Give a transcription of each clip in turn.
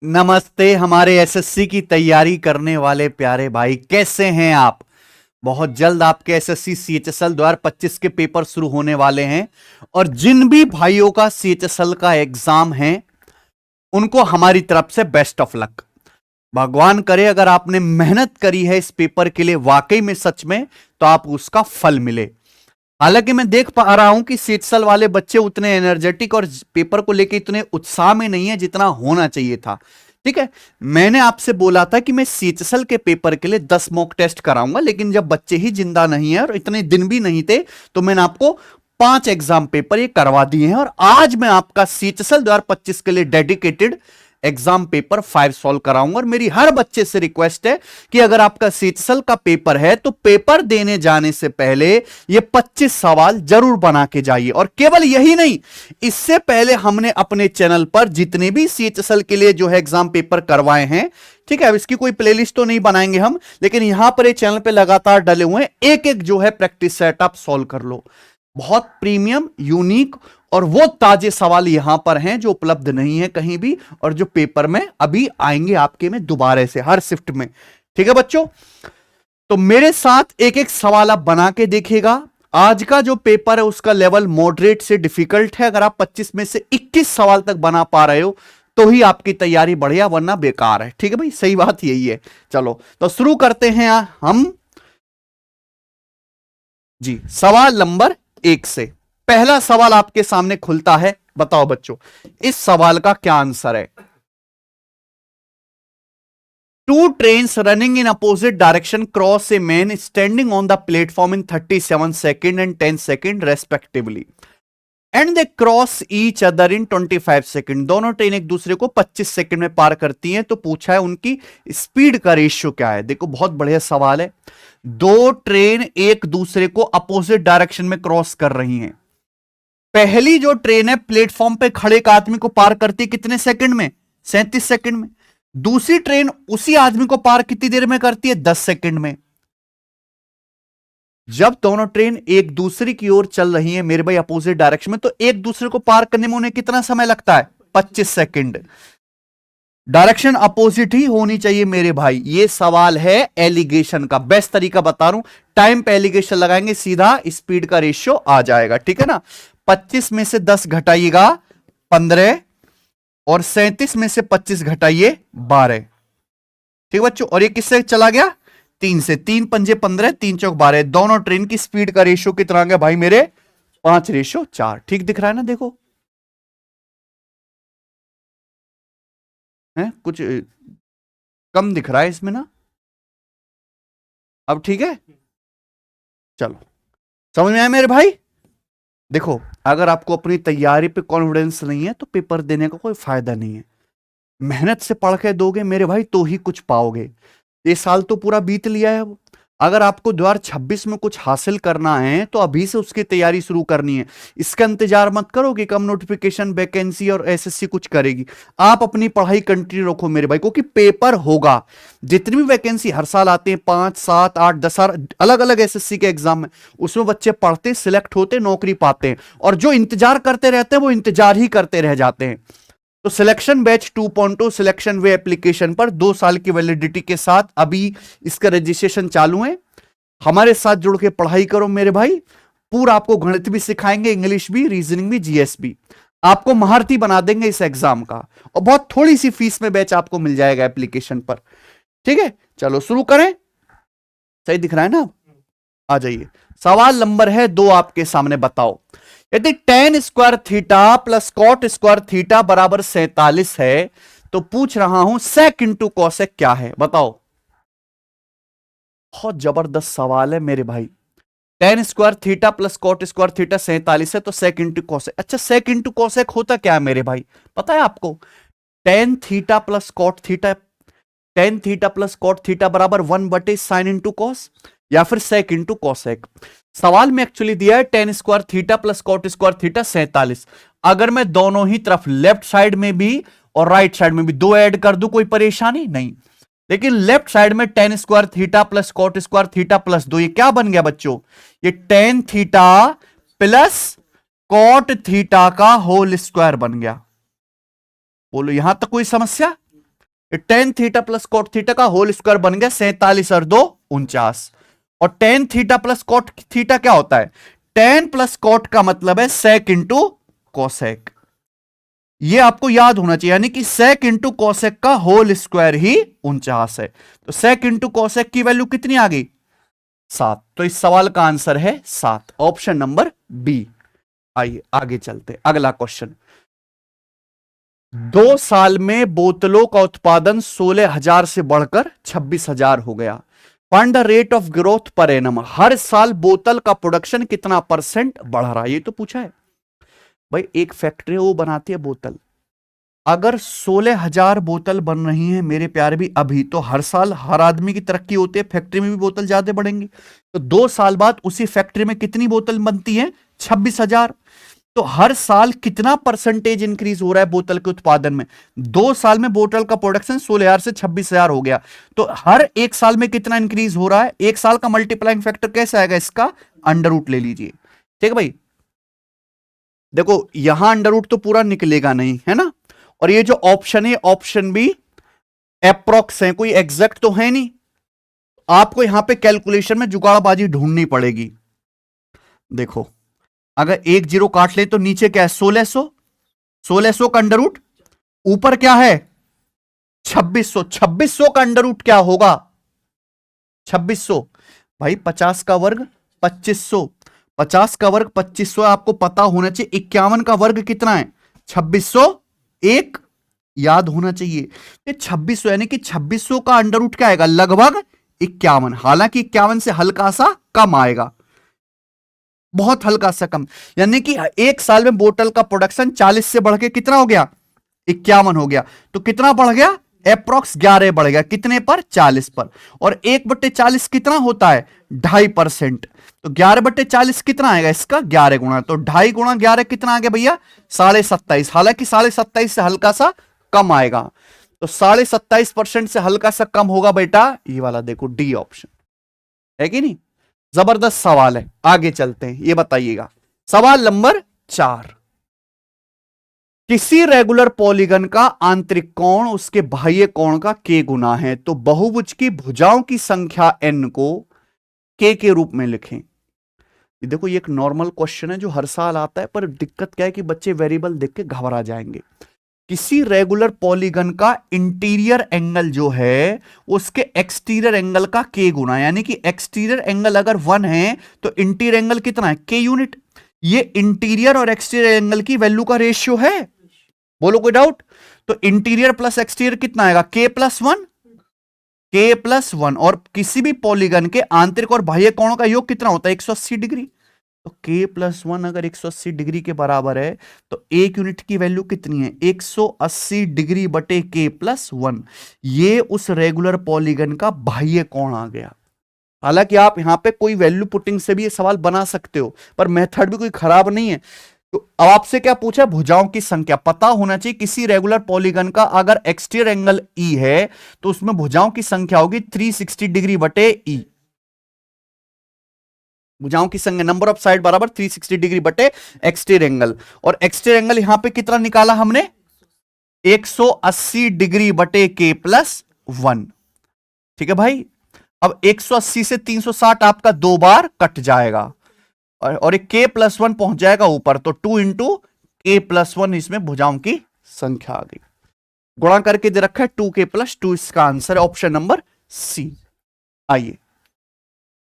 नमस्ते हमारे एसएससी की तैयारी करने वाले प्यारे भाई, कैसे हैं आप। बहुत जल्द आपके एसएससी सीएचएसएल 2025 के पेपर शुरू होने वाले हैं और जिन भी भाइयों का सीएचएसएल का एग्जाम है उनको हमारी तरफ से बेस्ट ऑफ लक। भगवान करे अगर आपने मेहनत करी है इस पेपर के लिए वाकई में सच में, तो आप उसका फल मिले। हालांकि मैं देख पा रहा हूं कि सीएचएसएल वाले बच्चे उतने एनर्जेटिक और पेपर को लेके इतने उत्साह में नहीं है जितना होना चाहिए था। ठीक है, मैंने आपसे बोला था कि मैं सीएचएसएल के पेपर के लिए 10 मॉक टेस्ट कराऊंगा, लेकिन जब बच्चे ही जिंदा नहीं है और इतने दिन भी नहीं थे तो मैंने आपको 5 एग्जाम पेपर ये करवा दिए हैं और आज मैं आपका सीएचएसएल 2025 के लिए डेडिकेटेड एग्जाम पेपर 5 सॉल्व कराऊंगा। और मेरी हर बच्चे से रिक्वेस्ट है कि अगर आपका सीएचएसएल का पेपर है तो पेपर देने जाने से पहले ये 25 सवाल जरूर बना के जाइए। और केवल यही नहीं, इससे पहले हमने अपने चैनल पर जितने भी सीएचएसएल के लिए जो है एग्जाम पेपर करवाए हैं, ठीक है, अब इसकी कोई प्लेलिस्ट तो नहीं बनाएंगे हम, लेकिन यहां पर ये चैनल पे लगातार डले हुए हैं, एक एक जो है प्रैक्टिस सेटअप सॉल्व कर लो। बहुत प्रीमियम, यूनिक और वो ताजे सवाल यहां पर हैं जो उपलब्ध नहीं है कहीं भी और जो पेपर में अभी आएंगे आपके में दोबारा से हर शिफ्ट में। ठीक है बच्चों, तो मेरे साथ एक एक सवाल आप बना के देखिएगा। आज का जो पेपर है उसका लेवल मॉडरेट से डिफिकल्ट है। अगर आप 25 में से 21 सवाल तक बना पा रहे हो तो ही आपकी तैयारी बढ़िया, वरना बेकार है। ठीक है भाई, सही बात यही है। चलो तो शुरू करते हैं हम जी सवाल नंबर 1 से। पहला सवाल आपके सामने खुलता है, बताओ बच्चों इस सवाल का क्या आंसर है। Two trains running in opposite direction cross a man standing on the platform in 37 second and 10 second respectively and they cross each other in 25 second. दोनों ट्रेन एक दूसरे को 25 सेकेंड में पार करती हैं, तो पूछा है उनकी स्पीड का रेशियो क्या है। देखो बहुत बढ़िया सवाल है। दो ट्रेन एक दूसरे को अपोजिट डायरेक्शन में क्रॉस कर रही हैं। पहली जो ट्रेन है प्लेटफॉर्म पे खड़े एक आदमी को पार करती कितने सेकंड में, 37 सेकंड में। दूसरी ट्रेन उसी आदमी को पार कितनी देर में करती है, 10 सेकंड में। जब दोनों ट्रेन एक दूसरे की ओर चल रही है मेरे भाई अपोजिट डायरेक्शन में, तो एक दूसरे को पार करने में उन्हें कितना समय लगता है, 25 सेकंड। डायरेक्शन अपोजिट ही होनी चाहिए मेरे भाई। ये सवाल है एलिगेशन का, बेस्ट तरीका बता रहा हूं। टाइम पे एलिगेशन लगाएंगे, सीधा स्पीड का रेशियो आ जाएगा। ठीक है ना, 25 में से 10 घटाइएगा 15 और 37 में से 25 घटाइए 12। ठीक बच्चों, और ये किससे चला गया, 3 से। 3 पंजे 15, 3 चौक 12। दोनों ट्रेन की स्पीड का रेशियो कितना आ गया भाई मेरे, 5:4। ठीक दिख रहा है ना, देखो है कुछ कम दिख रहा है इसमें ना, अब ठीक है। चलो समझ में आया मेरे भाई। देखो अगर आपको अपनी तैयारी पे कॉन्फिडेंस नहीं है तो पेपर देने का कोई फायदा नहीं है। मेहनत से पढ़ के दोगे मेरे भाई तो ही कुछ पाओगे। ये साल तो पूरा बीत लिया है। वो अगर आपको 2026 में कुछ हासिल करना है तो अभी से उसकी तैयारी शुरू करनी है। इसका इंतजार मत करो कि कम नोटिफिकेशन, वैकेंसी और एसएससी कुछ करेगी। आप अपनी पढ़ाई कंटिन्यू रखो मेरे भाई, क्योंकि पेपर होगा। जितनी भी वैकेंसी हर साल आते हैं, 5, 7, 8, 10 अलग अलग एसएससी के एग्जाम में, उसमें बच्चे पढ़ते, सिलेक्ट होते, नौकरी पाते हैं। और जो इंतजार करते रहते हैं वो इंतजार ही करते रह जाते हैं। तो सिलेक्शन बैच 2.0 सिलेक्शन वे एप्लीकेशन पर 2 साल की वैलिडिटी के साथ अभी इसका रजिस्ट्रेशन चालू है। हमारे साथ जुड़ के पढ़ाई करो मेरे भाई। पूरा आपको गणित भी सिखाएंगे, इंग्लिश भी, रीजनिंग भी, जीएस भी। आपको महारथी बना देंगे इस एग्जाम का, और बहुत थोड़ी सी फीस में बैच आपको मिल जाएगा एप्लीकेशन पर। ठीक है, चलो शुरू करें। सही दिख रहा है ना, आ जाइए। सवाल नंबर है 2 आपके सामने। बताओ यदि tan square theta plus cot square theta बराबर 47 है तो पूछ रहा हूं sec इंटू कॉसेक क्या है। बताओ, बहुत जबरदस्त सवाल है मेरे भाई। tan square theta plus cot square theta 47 है तो sec इंटू कॉसेक। अच्छा, sec इंटू कॉसेक होता क्या है मेरे भाई, पता है आपको। tan theta plus cot theta, tan theta plus cot theta बराबर 1/sin इंटू कॉस, या फिर sec इंटू कॉसेक। सवाल में एक्चुअली दिया है tan square theta plus cot square theta 47। अगर मैं दोनों ही तरफ लेफ्ट साइड में भी और राइट साइड में भी 2 ऐड कर दूं कोई परेशानी नहीं, लेकिन लेफ्ट साइड में tan square theta plus cot square theta plus 2, ये क्या बन गया बच्चों, ये tan theta plus cot theta का होल स्क्वायर बन गया। बोलो यहां तक कोई समस्या। Tan theta plus cot theta का होल स्क्वायर बन गया 47 और 2 49। और tan theta plus cot theta क्या होता है? टेन प्लस कॉट का मतलब है सेक इंटू कोसेक। ये आपको याद होना चाहिए, यानी कि सेक इंटू कोसेक का होल स्क्वायर ही 49 है। तो सेक इंटू कोसेक की वैल्यू कितनी आ गई? 7। तो इस सवाल का आंसर है 7, ऑप्शन नंबर बी। आइए आगे चलते, अगला क्वेश्चन। 2 साल में बोतलों का उत्पादन 16,000 से बढ़कर 26,000 हो गया। Find the rate of growth per annum. हर साल बोतल का प्रोडक्शन कितना परसेंट बढ़ रहा है, ये तो पूछा है भाई। एक फैक्ट्री वो बनाती है बोतल, अगर 16,000 बोतल बन रही हैं मेरे प्यारे भी अभी, तो हर साल हर आदमी की तरक्की होती है, फैक्ट्री में भी बोतल ज्यादा बढ़ेंगी। तो 2 साल बाद उसी फैक्ट्री में कितनी बोतल बनती है? 26,000। तो हर साल कितना परसेंटेज इंक्रीज हो रहा है बोतल के उत्पादन में? 2 साल में बोतल का प्रोडक्शन 16,000 से 26,000 हो गया, तो हर एक साल में कितना इंक्रीज हो रहा है? एक साल का मल्टीप्लाइंग फैक्टर कैसे आएगा इसका? अंडर रूट ले लीजिए। ठीक है भाई, देखो यहां अंडर रूट तो पूरा निकलेगा नहीं, है ना। और ये जो ऑप्शन है, ऑप्शन भी अप्रोक्स है, कोई एग्जैक्ट तो है नहीं। आपको यहां पे कैलकुलेशन में जुगाड़बाजी ढूंढनी पड़ेगी। देखो अगर 1 0 काट ले तो नीचे क्या है? 1600। 1600 का अंडर रूट, ऊपर क्या है? 2600। 2600 का अंडर रूट क्या होगा? 2600 भाई। 50 का वर्ग 2500, 50 का वर्ग 2500, आपको पता होना चाहिए 51 का वर्ग कितना है? 2601 याद होना चाहिए। 2600 यानी कि 2600 का अंडर रूट क्या आएगा? लगभग 51। हालांकि 51 से हल्का सा कम आएगा, बहुत हल्का सा कम। यानी कि एक साल में बोतल का प्रोडक्शन 40 से बढ़ के कितना हो गया? 51 हो गया। तो कितना बढ़ गया? अप्रोक्स 11 बढ़ गया। कितने पर? 40 पर। और 1/40 कितना होता है? 2.5%। तो 11/40 कितना आएगा इसका? 11 गुणा। तो 2.5 गुणा 11 कितना आ गया भैया? 27.5। हालांकि 27.5 से हल्का सा कम आएगा। तो 27.5% से हल्का सा कम होगा बेटा ये वाला, देखो डी ऑप्शन है कि नहीं। जबरदस्त सवाल है, आगे चलते हैं। ये बताइएगा सवाल नंबर 4। किसी रेगुलर पॉलीगन का आंतरिक कोण उसके बाह्य कोण का k गुना है, तो बहुभुज की भुजाओं की संख्या n को k के रूप में लिखें। देखो ये एक नॉर्मल क्वेश्चन है जो हर साल आता है, पर दिक्कत क्या है कि बच्चे वेरिएबल देख के घबरा जाएंगे। किसी रेगुलर पॉलीगन का इंटीरियर एंगल जो है उसके एक्सटीरियर एंगल का k गुना, यानी कि एक्सटीरियर एंगल अगर 1 है तो इंटीरियर एंगल कितना है? k unit. ये इंटीरियर और एक्सटीरियर एंगल की वैल्यू का रेशियो है, बोलो कोई डाउट? तो इंटीरियर प्लस एक्सटीरियर कितना आएगा? k+1, k+1। और किसी भी पॉलीगन के आंतरिक और बाह्य कोणों का योग कितना होता है? 180 डिग्री। तो k+1 अगर 180 डिग्री के बराबर है तो एक यूनिट की वैल्यू कितनी है? 180 डिग्री बटे k+1। ये उस रेगुलर पॉलीगन का बाह्य कोण आ गया। हालांकि आप यहां पे कोई वैल्यू पुटिंग से भी ये सवाल बना सकते हो, पर मेथड भी कोई खराब नहीं है। तो अब आपसे क्या पूछा? भुजाओं की संख्या पता होना चाहिए। किसी रेगुलर पॉलीगन का अगर एक्सटीरियर एंगल E है तो उसमें भुजाओं की संख्या होगी 360 डिग्री बटे E। भुजाओं की संख्या नंबर ऑफ साइड बराबर 360 डिग्री बटे एक्सटीरियर एंगल। और एक्सटीरियर एंगल यहां पे कितना निकाला हमने? 180 डिग्री बटे k+1। ठीक है भाई। अब 180 से 360 आपका 2 बार कट जाएगा और एक k+1 पहुंच जाएगा ऊपर, तो 2 इंटू k+1 इसमें भुजाओं की संख्या आ गई। गुणा करके दे रखा है 2k+2, इसका आंसर है ऑप्शन नंबर सी। आइए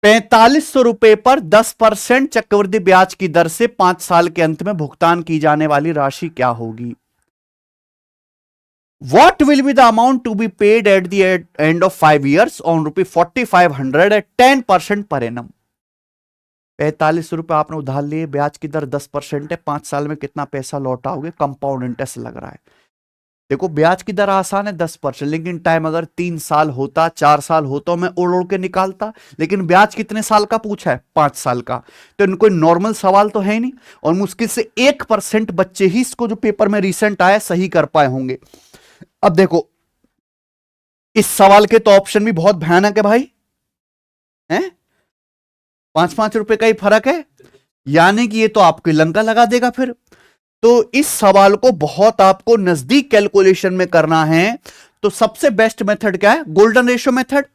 4500 रुपए पर 10% चक्रवृद्धि ब्याज की दर से 5 साल के अंत में भुगतान की जाने वाली राशि क्या होगी? What will be the amount to be paid at the end of 5 years on ₹4,500 at 10% per annum? 4500 रुपए आपने उधार लिए, ब्याज की दर 10% है, 5 साल में कितना पैसा लौटाओगे? कंपाउंड इंटरेस्ट लग रहा है। देखो ब्याज की दर आसान है 10%, लेकिन टाइम अगर 3 साल होता, 4 साल होता, मैं ओढ़ ओढ़ के निकालता। लेकिन ब्याज कितने साल का पूछा है? 5 साल का। तो इनको नॉर्मल सवाल तो है नहीं, और मुश्किल से 1% बच्चे ही इसको जो पेपर में रिसेंट आया सही कर पाए होंगे। अब देखो इस सवाल के तो ऑप्शन भी बहुत भयानक है भाई, हैं? 5-5 रुपए का ही फर्क है, यानी कि ये तो आपको लंका लगा देगा फिर। तो इस सवाल को बहुत आपको नजदीक कैलकुलेशन में करना है, तो सबसे बेस्ट मेथड क्या है? Golden ratio method.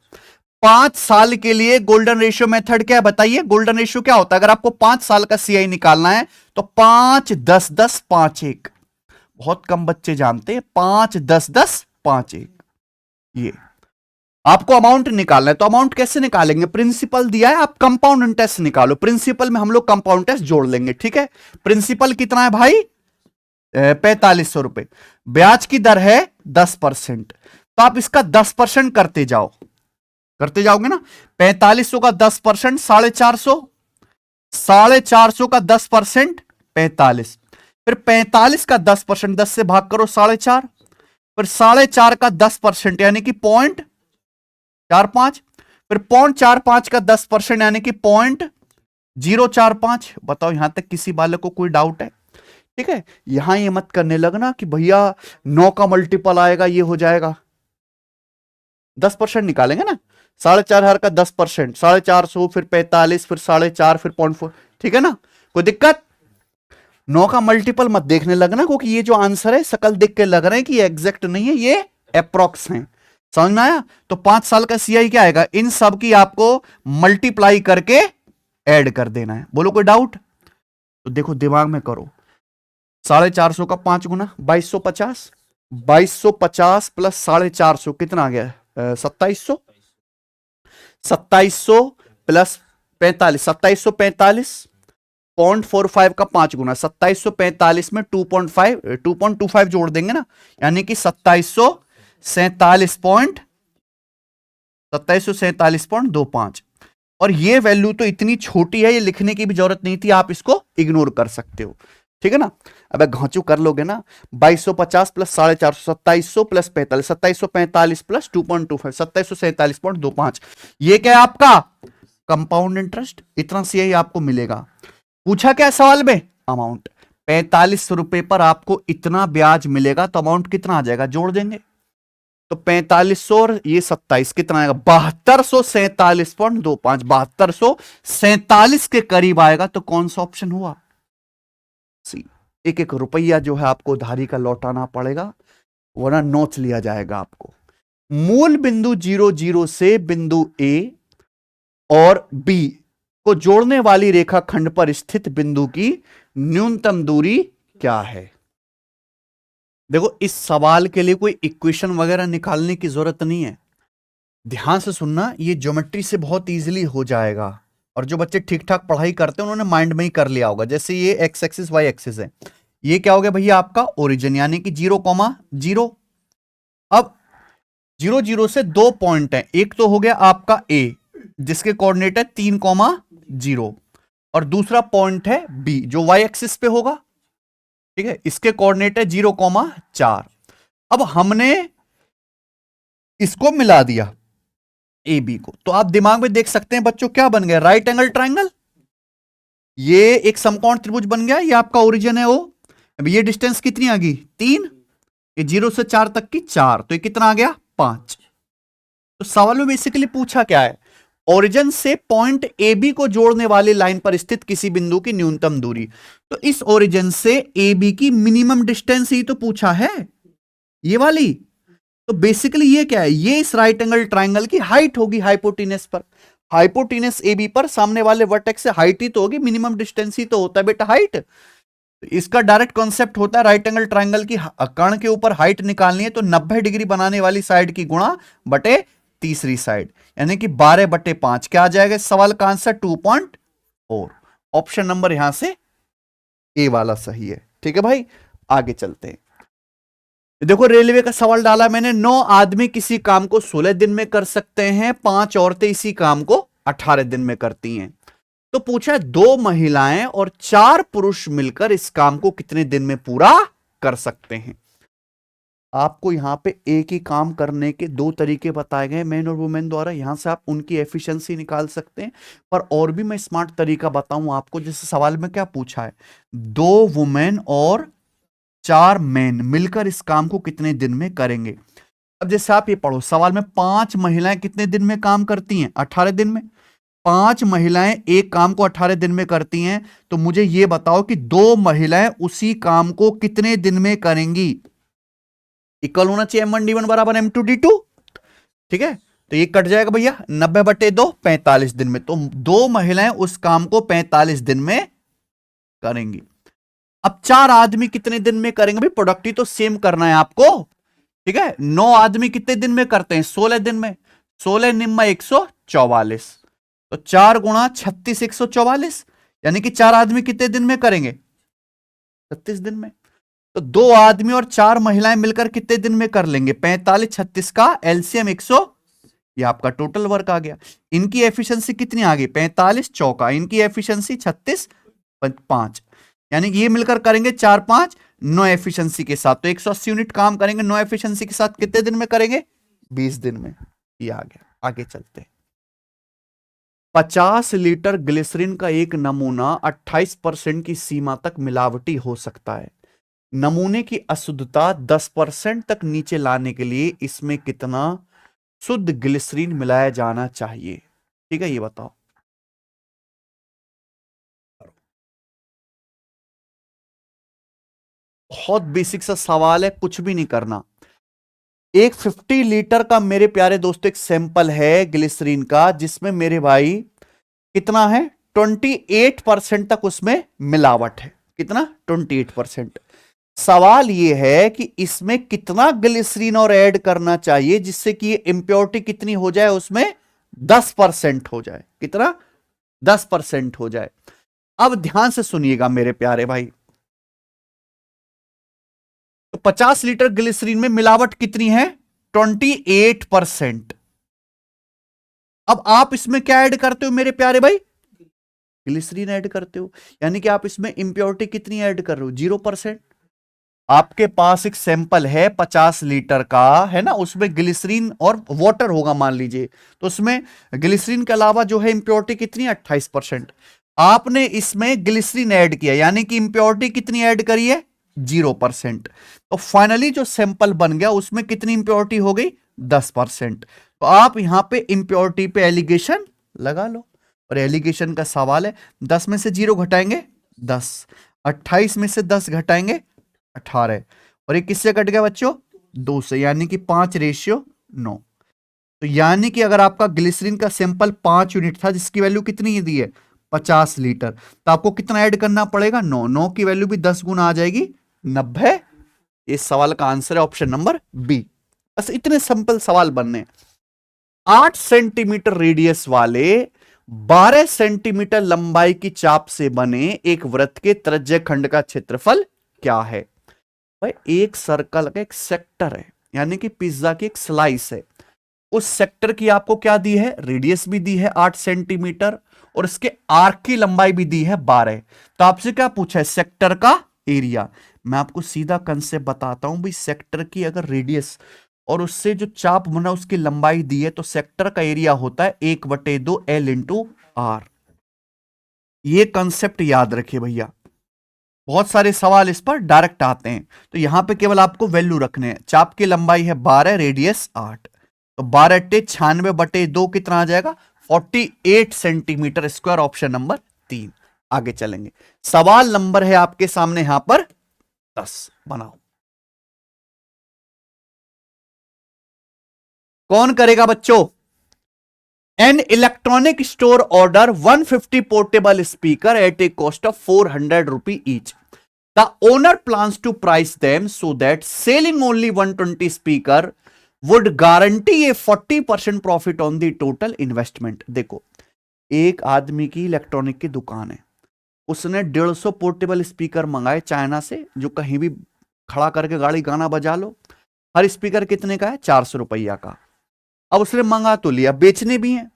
5 साल के लिए गोल्डन रेशियो मेथड क्या है बताइए? गोल्डन रेशियो क्या होता है? अगर आपको 5 साल का सीआई निकालना है तो 5 10 10 5 1। बहुत कम बच्चे जानते हैं 5 10 10 5 1। ये आपको अमाउंट निकालना है तो अमाउंट कैसे निकालेंगे? प्रिंसिपल दिया है, आप कंपाउंड इंटरेस्ट निकालो। प्रिंसिपल में हम लोग कंपाउंड इंटरेस्ट जोड़ लेंगे, ठीक है। प्रिंसिपल कितना है भाई? 4500 रुपए। ब्याज की दर है 10%, तो आप इसका 10% करते जाओ, करते जाओगे ना। 4500 का 10% 450, 450 का 10% 45, फिर 45 का 10%, 10 से भाग करो 4.5, फिर 4.5 का 10% यानी कि 0.45, फिर 0.45 का 10% यानी कि 0.045। बताओ यहां तक किसी बालक को कोई डाउट है? ठीक है, यहां ये मत करने लगना कि भैया 9 का मल्टीपल आएगा ये हो जाएगा। 10% निकालेंगे ना, 4,500 का 10%, 450, फिर 45, फिर 4.5, फिर 0.4, ठीक है ना। कोई दिक्कत? 9 का मल्टीपल मत देखने लगना, क्योंकि ये जो आंसर है शकल देख के लग रहे हैं कि ये एग्जैक्ट नहीं है, ये अप्रोक्स है। समझ में आया? तो 5 साल का सीआई क्या आएगा? इन सब की आपको मल्टीप्लाई करके ऐड कर देना है। बोलो कोई डाउट? तो देखो दिमाग में करो, 450 का 5 गुना 2250, 2250 प्लस 450 कितना आ गया? 2700, 2700 प्लस 45, 2745, 0.45 का 5 गुना 2745 में 2.25 जोड़ देंगे ना, यानी कि 2747.25। और ये वैल्यू तो इतनी छोटी है, ये लिखने की भी जरूरत नहीं थी, आप इसको इग्नोर कर सकते हो, ठीक है ना। अब घांचू कर लोगे ना, 2250 प्लस 450, 2700 प्लस 45, 2745 प्लस 2.25, 2747.25। ये क्या है आपका? Compound interest. इतना सीआई आपको मिलेगा। पूछा क्या सवाल में? अमाउंट। 45 रुपए पर आपको इतना ब्याज मिलेगा, तो अमाउंट कितना आ जाएगा? जोड़ देंगे तो 4500 और ये 27 कितना आएगा? 7247.25, 7247 के करीब आएगा। तो कौन सा ऑप्शन हुआ? सी। एक एक रुपया जो है आपको उधारी का लौटाना पड़ेगा, वरना नोच लिया जाएगा आपको। मूल बिंदु 0 से बिंदु ए और बी को जोड़ने वाली रेखाखंड पर स्थित बिंदु की न्यूनतम दूरी क्या है? देखो इस सवाल के लिए कोई इक्वेशन वगैरह निकालने की जरूरत नहीं है, ध्यान से सुनना, ये ज्योमेट्री से बहुत इजीली हो जाएगा। और जो बच्चे ठीक ठाक पढ़ाई करते हैं उन्होंने माइंड में ही कर लिया होगा। जैसे ये एक्स एक्सिस वाई एक्सिस है, ये क्या हो गया भैया? आपका ओरिजिन, यानी कि 0,0। अब 0 से 2 पॉइंट है, एक तो हो गया आपका ए जिसके कोऑर्डिनेट है 3,0 और दूसरा पॉइंट है बी जो वाई एक्सिस पे होगा, ठीक है। इसके कोऑर्डिनेट है 0,4। अब हमने इसको मिला दिया ए बी को, तो आप दिमाग में देख सकते हैं बच्चों क्या बन गया? Right angle triangle. ये एक समकोण त्रिभुज बन गया, ये आपका ओरिजिन है ओ। अब ये डिस्टेंस कितनी आ गई? 3। ये 0 से 4 तक की 4, तो ये कितना आ गया? 5। तो सवाल में बेसिकली पूछा क्या है? ओरिजिन से पॉइंट ए बी को जोड़ने वाली लाइन पर स्थित किसी बिंदु की न्यूनतम दूरी। तो इस ओरिजिन से ए बी की मिनिमम डिस्टेंस ही तो पूछा है, ये वाली। तो बेसिकली ये क्या है? ये इस राइट एंगल ट्राइंगल की हाइट होगी हाइपोटेनस पर। हाइपोटेनस ए बी पर सामने वाले वर्टेक्स से हाइट ही तो होगी, मिनिमम डिस्टेंस ही तो होता है बेटा हाइट। इसका डायरेक्ट कॉन्सेप्ट होता है राइट एंगल ट्राइंगल की कर्ण के ऊपर हाइट निकालनी है तो 90 डिग्री बनाने वाली साइड की गुणा बटे तीसरी साइड, यानी कि 12/5। क्या आ जाएगा इस सवाल का आंसर? 2.4। ऑप्शन नंबर यहां से ए वाला सही है, ठीक है भाई। आगे चलते हैं। देखो रेलवे का सवाल डाला मैंने, 9 आदमी किसी काम को 16 दिन में कर सकते हैं, 5 औरतें इसी काम को 18 दिन में करती हैं। तो पूछा 2 महिलाएं और 4 पुरुष मिलकर इस काम को कितने दिन में पूरा कर सकते हैं? आपको यहां पे एक ही काम करने के 2 तरीके बताए गए मैन और वुमेन द्वारा, यहां से आप उनकी एफिशिएंसी निकाल सकते हैं। पर और भी मैं स्मार्ट तरीका बताऊं आपको, जैसे सवाल में क्या पूछा है? 2 वुमेन और 4 मैन मिलकर इस काम को कितने दिन में करेंगे। अब जैसे आप ये पढ़ो, सवाल में 5 महिलाएं कितने दिन में काम करती हैं? 18 दिन में। 5 महिलाएं एक काम को 18 दिन में करती हैं, तो मुझे ये बताओ कि 2 महिलाएं उसी काम को कितने दिन में करेंगी? इक्वल होना चाहिए M1D1 बराबर M2D2। ठीक है, तो ये कट जाएगा भैया 90/2 45 दिन में। तो 2 महिलाएं उस काम को 45 दिन में करेंगी। अब 4 आदमी कितने दिन में करेंगे भाई? प्रोडक्टिव तो सेम करना है आपको। ठीक है, 9 आदमी कितने दिन में करते हैं? 16 दिन में। 16 निम्मा 144, तो 4 गुणा 36 144, यानी कि 4 आदमी कितने दिन में करेंगे? 36 दिन में। तो 2 आदमी और 4 महिलाएं मिलकर कितने दिन में कर लेंगे? 45 36 का एलसीएम 100, ये आपका टोटल वर्क आ गया। इनकी एफिशिएंसी कितनी आ गई? 45 चौका, इनकी एफिशिएंसी 36 5, यानी कि ये मिलकर करेंगे 4 5 9 एफिशिएंसी के साथ। तो 180 यूनिट काम करेंगे 9 एफिशिएंसी के साथ, कितने दिन में करेंगे? 20 दिन में। ये आ गया। आगे चलते हैं। 50 लीटर ग्लिसरीन का एक नमूना 28% की सीमा तक मिलावटी हो सकता है। नमूने की अशुद्धता 10% तक नीचे लाने के लिए इसमें कितना शुद्ध ग्लिसरीन मिलाया जाना चाहिए? ठीक है, ये बताओ। बहुत बेसिक सा सवाल है, कुछ भी नहीं करना। एक 50 लीटर का मेरे प्यारे दोस्तों एक सैंपल है ग्लिसरीन का, जिसमें मेरे भाई कितना है? 28% तक उसमें मिलावट है। कितना? 28%। सवाल यह है कि इसमें कितना ग्लिसरीन और ऐड करना चाहिए जिससे कि इंप्योरिटी कितनी हो जाए? उसमें 10% हो जाए। कितना? 10% हो जाए। अब ध्यान से सुनिएगा मेरे प्यारे भाई, तो 50 लीटर ग्लिसरीन में मिलावट कितनी है? 28%। अब आप इसमें क्या ऐड करते हो मेरे प्यारे भाई? ग्लिसरीन ऐड करते हो, यानी कि आप इसमें इंप्योरिटी कितनी ऐड कर रहे हो? 0%। आपके पास एक सैंपल है 50 लीटर का, है ना, उसमें ग्लिसरीन और वाटर होगा मान लीजिए, तो उसमें ग्लिसरीन के अलावा जो है इंप्योरिटी कितनी? 28%। आपने इसमें ग्लिसरीन ऐड किया, यानी कि इंप्योरिटी कितनी ऐड करी है? 0%। तो फाइनली जो सैंपल बन गया उसमें कितनी इंप्योरिटी हो गई? 10%। तो आप यहां पे इंप्योरिटी पे एलिगेशन लगा लो, और एलिगेशन का सवाल है। 10 में से 0 घटाएंगे 10, 28 में से 10 घटाएंगे 18, और ये किससे कट गया बच्चों? 2 से, यानी कि 5:9। तो यानी कि अगर आपका ग्लिसरीन का सैंपल 5 यूनिट था, जिसकी वैल्यू कितनी दी है? 50 लीटर, तो आपको कितना ऐड करना पड़ेगा? 9। 9 की वैल्यू भी 10 गुना आ जाएगी, 90। इस सवाल का आंसर है ऑप्शन नंबर बी। बस इतने सिंपल सवाल बनने। 8 सेंटीमीटर रेडियस वाले 12 सेंटीमीटर लंबाई की चाप से बने एक वृत्त के त्रिज्य खंड का क्षेत्रफल क्या है? भाई एक सर्कल का एक सेक्टर है, यानी कि पिज्जा की एक स्लाइस है। उस सेक्टर की आपको क्या दी है? रेडियस भी दी है 8 सेंटीमीटर, और इसके आर्क की लंबाई भी दी है 12। तो आपसे क्या पूछा है? सेक्टर का एरिया। मैं आपको सीधा कंसेप्ट बताता हूं भाई। सेक्टर की अगर रेडियस और उससे जो चाप बना उसकी लंबाई दी है, तो सेक्टर का एरिया होता है 1/2 L इंटू आर। ये कंसेप्ट याद रखिए भैया, बहुत सारे सवाल इस पर डायरेक्ट आते हैं। तो यहां पे केवल आपको वैल्यू रखने हैं। चाप की लंबाई है 12, रेडियस 8, तो 12×96/2 कितना आ जाएगा? 48 सेंटीमीटर स्क्वायर। Option number 3। आगे चलेंगे। सवाल नंबर है आपके सामने यहां पर 10, बनाओ। कौन करेगा बच्चों? An electronic store order 150 portable speaker at a cost of 400 rupee each. The owner plans to price them so that selling only 120 speaker would guarantee a 40% profit on the total investment. देखो, एक आदमी की electronic की दुकान है, उसने 150 portable speaker मंगाए China से, जो कहीं भी खड़ा करके गाड़ी गाना बजा लो। हर स्पीकर कितने का है? 400 रुपया का। अब उसने मंगा तो लिया, बेचने भी हैं।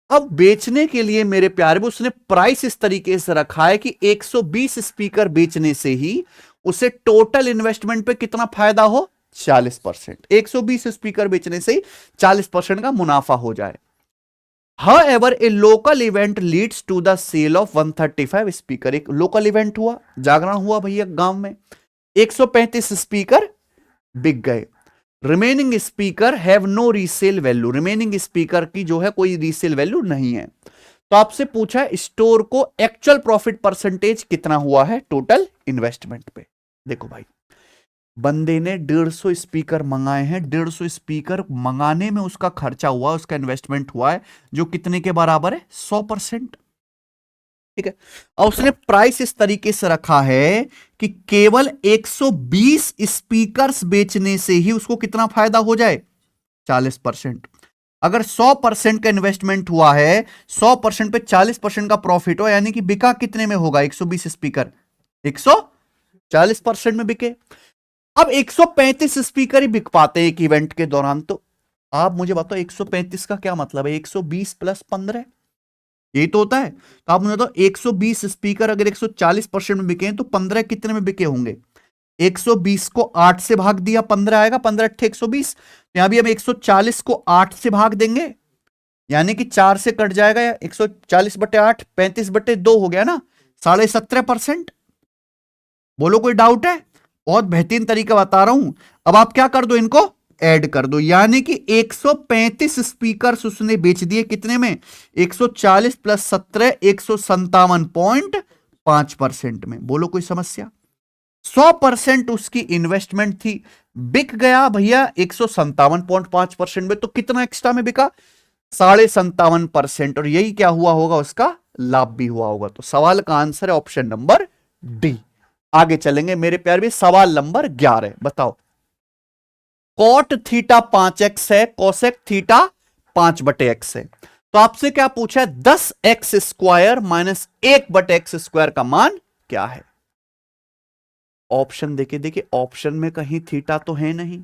अब बेचने के लिए मेरे प्यारे में उसने प्राइस इस तरीके से रखा है कि 120 स्पीकर बेचने से ही उसे टोटल इन्वेस्टमेंट पे कितना फायदा हो? 40%। 120 स्पीकर बेचने से ही 40% का मुनाफा हो जाए। However, a local event leads to the sale of 135 speaker. एक लोकल इवेंट हुआ, जागरण हुआ भैया गांव में, 135 स्पीकर बिक गए। Remaining speaker have no resale value. Remaining speaker की जो है कोई रीसेल वैल्यू नहीं है। तो आपसे पूछा है स्टोर को एक्चुअल प्रॉफिट परसेंटेज कितना हुआ है टोटल इन्वेस्टमेंट पे। देखो भाई, बंदे ने 150 स्पीकर मंगाए हैं, 150 स्पीकर मंगाने में उसका खर्चा हुआ, उसका इन्वेस्टमेंट हुआ है, जो कितने के बराबर है? 100%। ठीक है। और उसने प्राइस इस तरीके से रखा है कि केवल 120 स्पीकर्स बेचने से ही उसको कितना फायदा हो जाए? 40%। अगर 100% का इन्वेस्टमेंट हुआ है, 100% पे 40% का प्रॉफिट हो, यानी कि बिका कितने में होगा? 120 स्पीकर 140% में बिके। अब 135 स्पीकर ही बिक पाते हैं एक इवेंट के दौरान, तो आप मुझे बताओ 135 का क्या मतलब है? 120 प्लस 15, यही तो होता है। तो आप मुझे बताओ 120 स्पीकर अगर 140% में बिके हैं तो 15 कितने में बिके होंगे? 120 को 8 से भाग दिया, 15 आएगा, 15 अट्ठे 120। यहां भी हम 140 को 8 से भाग देंगे, यानी कि 4 से कट जाएगा, या 140/8 35/2 हो गया ना, 17.5%। बोलो कोई डाउट है? बहुत बेहतरीन तरीका बता रहा हूं। अब आप क्या कर दो, इनको ऐड कर दो, यानी कि 135 स्पीकर उसने बेच दिए कितने में? 140 प्लस 17 157.5% में। बोलो कोई समस्या? 100% उसकी इन्वेस्टमेंट थी, बिक गया भैया 157.5% में, तो कितना एक्स्ट्रा में बिका? 57.5%। और यही क्या हुआ होगा? उसका लाभ भी हुआ होगा। तो सवाल का आंसर है ऑप्शन नंबर डी। आगे चलेंगे मेरे प्यार भी, सवाल नंबर 11 बताओ। कॉट थीटा 5x है, कोसेक थीटा 5/x है। तो आपसे क्या पूछा है? 10x² माइनस 1/x² का मान क्या है? ऑप्शन देखिए, ऑप्शन में कहीं थीटा तो है नहीं,